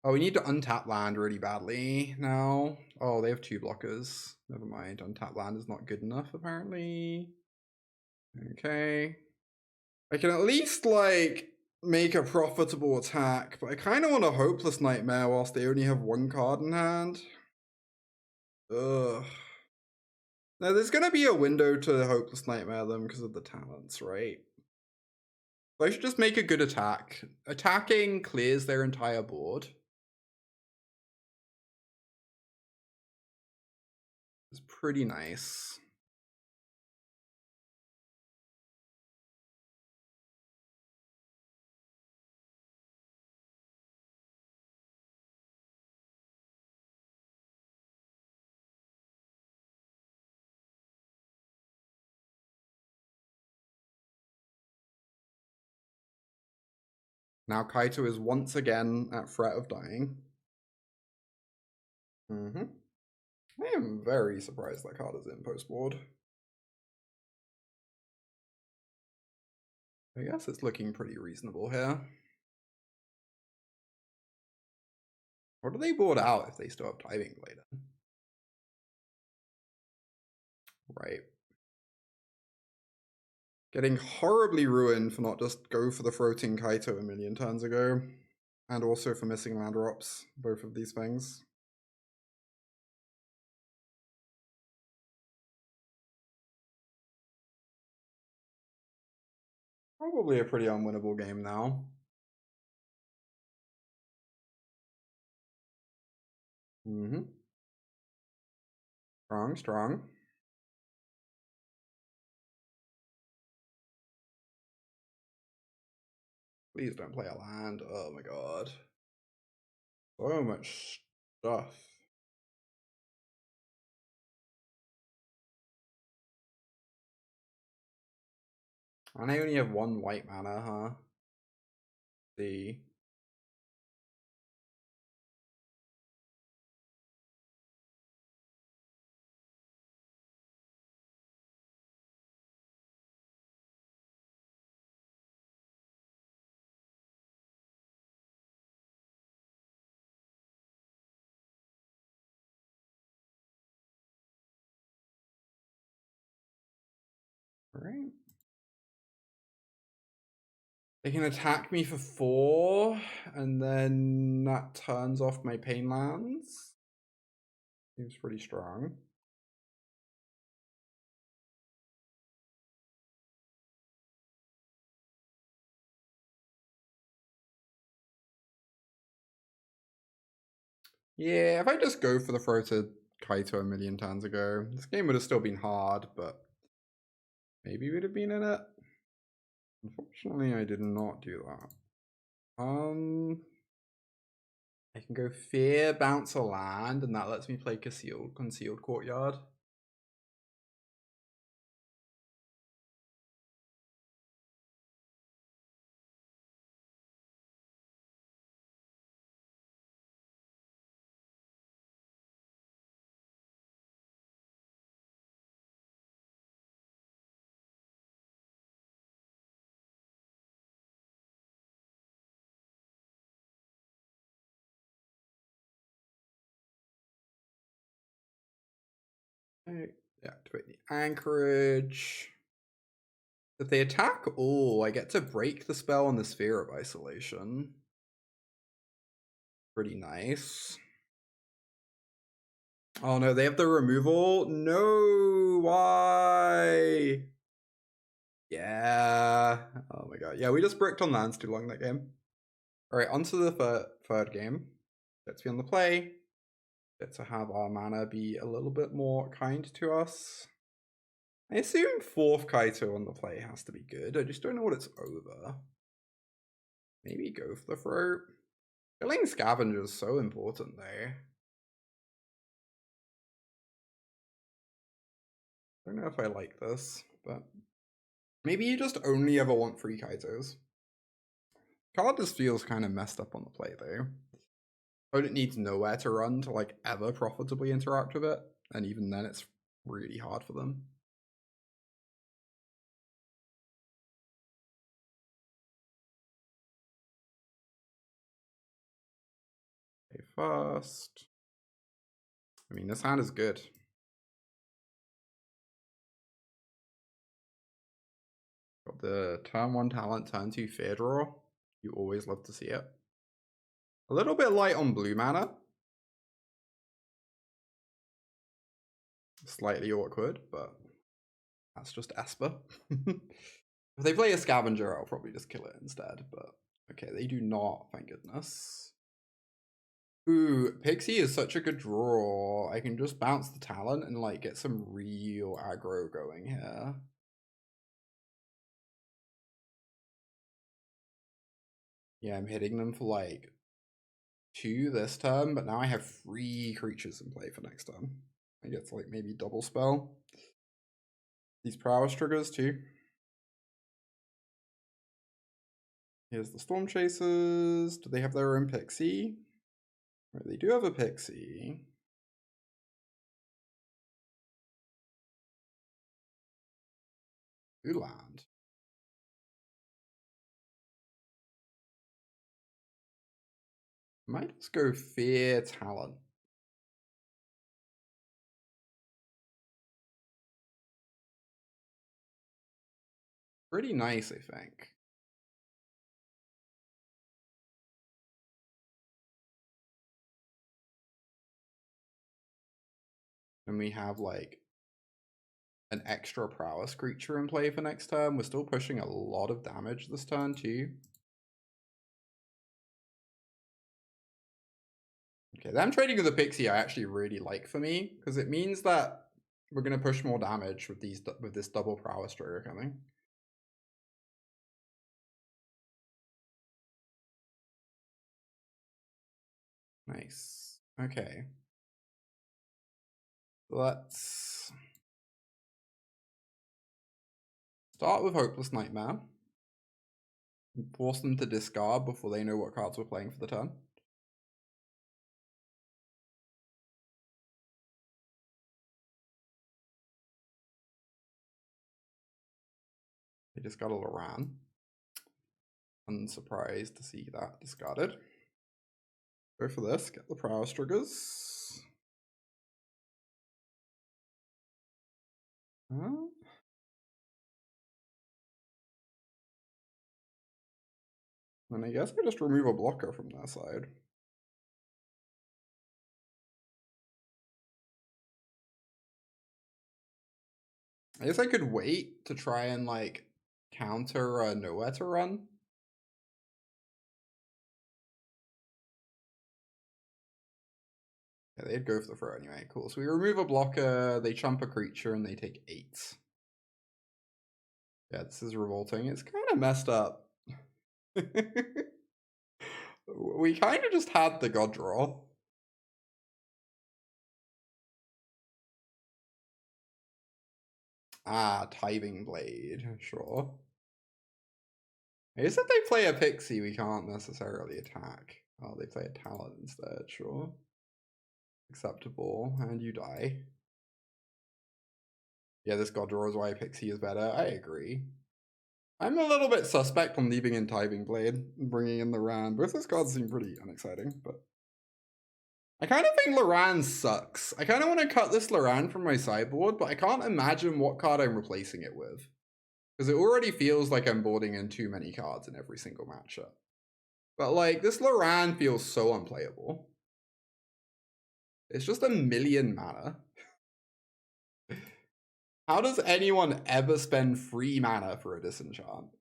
[SPEAKER 1] Oh, we need to untap land really badly now. Oh, they have 2 blockers. Never mind. Untap land is not good enough, apparently. Okay. I can at least, like, make a profitable attack, but I kind of want a Hopeless Nightmare whilst they only have 1 card in hand. Ugh. Now, there's going to be a window to Hopeless Nightmare them because of the talents, right? So I should just make a good attack. Attacking clears their entire board. It's pretty nice. Now Kaito is once again at threat of dying. I am very surprised that card is in post-board. I guess it's looking pretty reasonable here. What do they board out if they still have Tithing Blade in? Right. Getting horribly ruined for not just go for the floating Kaito a million turns ago. And also for missing land drops, both of these things. Probably a pretty unwinnable game now. Strong, strong. Please don't play a land. Oh my god. So much stuff. And I only have 1 white mana, huh? See. All right. They can attack me for 4, and then that turns off my pain lands. Seems pretty strong. Yeah, if I just go for the throw to Kaito a million turns ago, this game would have still been hard, but maybe we'd have been in it. Unfortunately, I did not do that. I can go Fear, bounce a land, and that lets me play Concealed Courtyard. Activate the Anchorage. If they attack, oh, I get to break the spell on the Sphere of Isolation. Pretty nice. Oh no, they have the removal? No, why? Yeah. Oh my god. Yeah, we just bricked on lands too long that game. Alright, on to the third game. Let's be on the play. Get to have our mana be a little bit more kind to us. I assume 4th Kaito on the play has to be good. I just don't know what it's over. Maybe go for the throat. Killing Scavenger is so important though. I don't know if I like this, but maybe you just only ever want 3 Kaitos. Card just feels kind of messed up on the play though. Opponent needs nowhere to run to like ever profitably interact with it, and even then it's really hard for them. Okay, first. I mean, this hand is good. Got the turn 1 talent, turn 2 fear draw. You always love to see it. A little bit light on blue mana. Slightly awkward, but that's just Esper. If they play a Scavenger, I'll probably just kill it instead, but okay, they do not, thank goodness. Ooh, Pixie is such a good draw. I can just bounce the talent and like get some real aggro going here. Yeah, I'm hitting them for like 2 this turn, but now I have 3 creatures in play for next turn. I get to like maybe double spell. These prowess triggers too. Here's the Stormchasers. Do they have their own Pixie? Right, they do have a Pixie. Blue land. Might just go Fear Talent. Pretty nice, I think. And we have like an extra prowess creature in play for next turn. We're still pushing a lot of damage this turn too. Okay, them trading with the Pixie I actually really like for me, because it means that we're going to push more damage with this double prowess trigger coming. Nice. Okay. Let's start with Hopeless Nightmare. Force them to discard before they know what cards we're playing for the turn. They just got a Loran. Unsurprised to see that discarded. Go for this, get the prowess triggers. And I guess I just remove a blocker from their side. I guess I could wait to try and like counter Nowhere to Run. Yeah, they'd go for the throw anyway. Cool. So we remove a blocker, they chump a creature, and they take 8. Yeah, this is revolting. It's kind of messed up. We kind of just had the god draw. Ah, Tithing Blade, sure. I guess if they play a Pixie, we can't necessarily attack. Oh, they play a Talon instead, sure. Acceptable, and you die. Yeah, this god draw is why Pixie is better. I agree. I'm a little bit suspect on leaving in Tithing Blade and bringing in Loran. Both those cards seem pretty unexciting, but I kind of think Loran sucks. I kind of want to cut this Loran from my sideboard, but I can't imagine what card I'm replacing it with. Because it already feels like I'm boarding in too many cards in every single matchup. But like, this Loran feels so unplayable. It's just 1,000,000 mana. How does anyone ever spend free mana for a disenchant?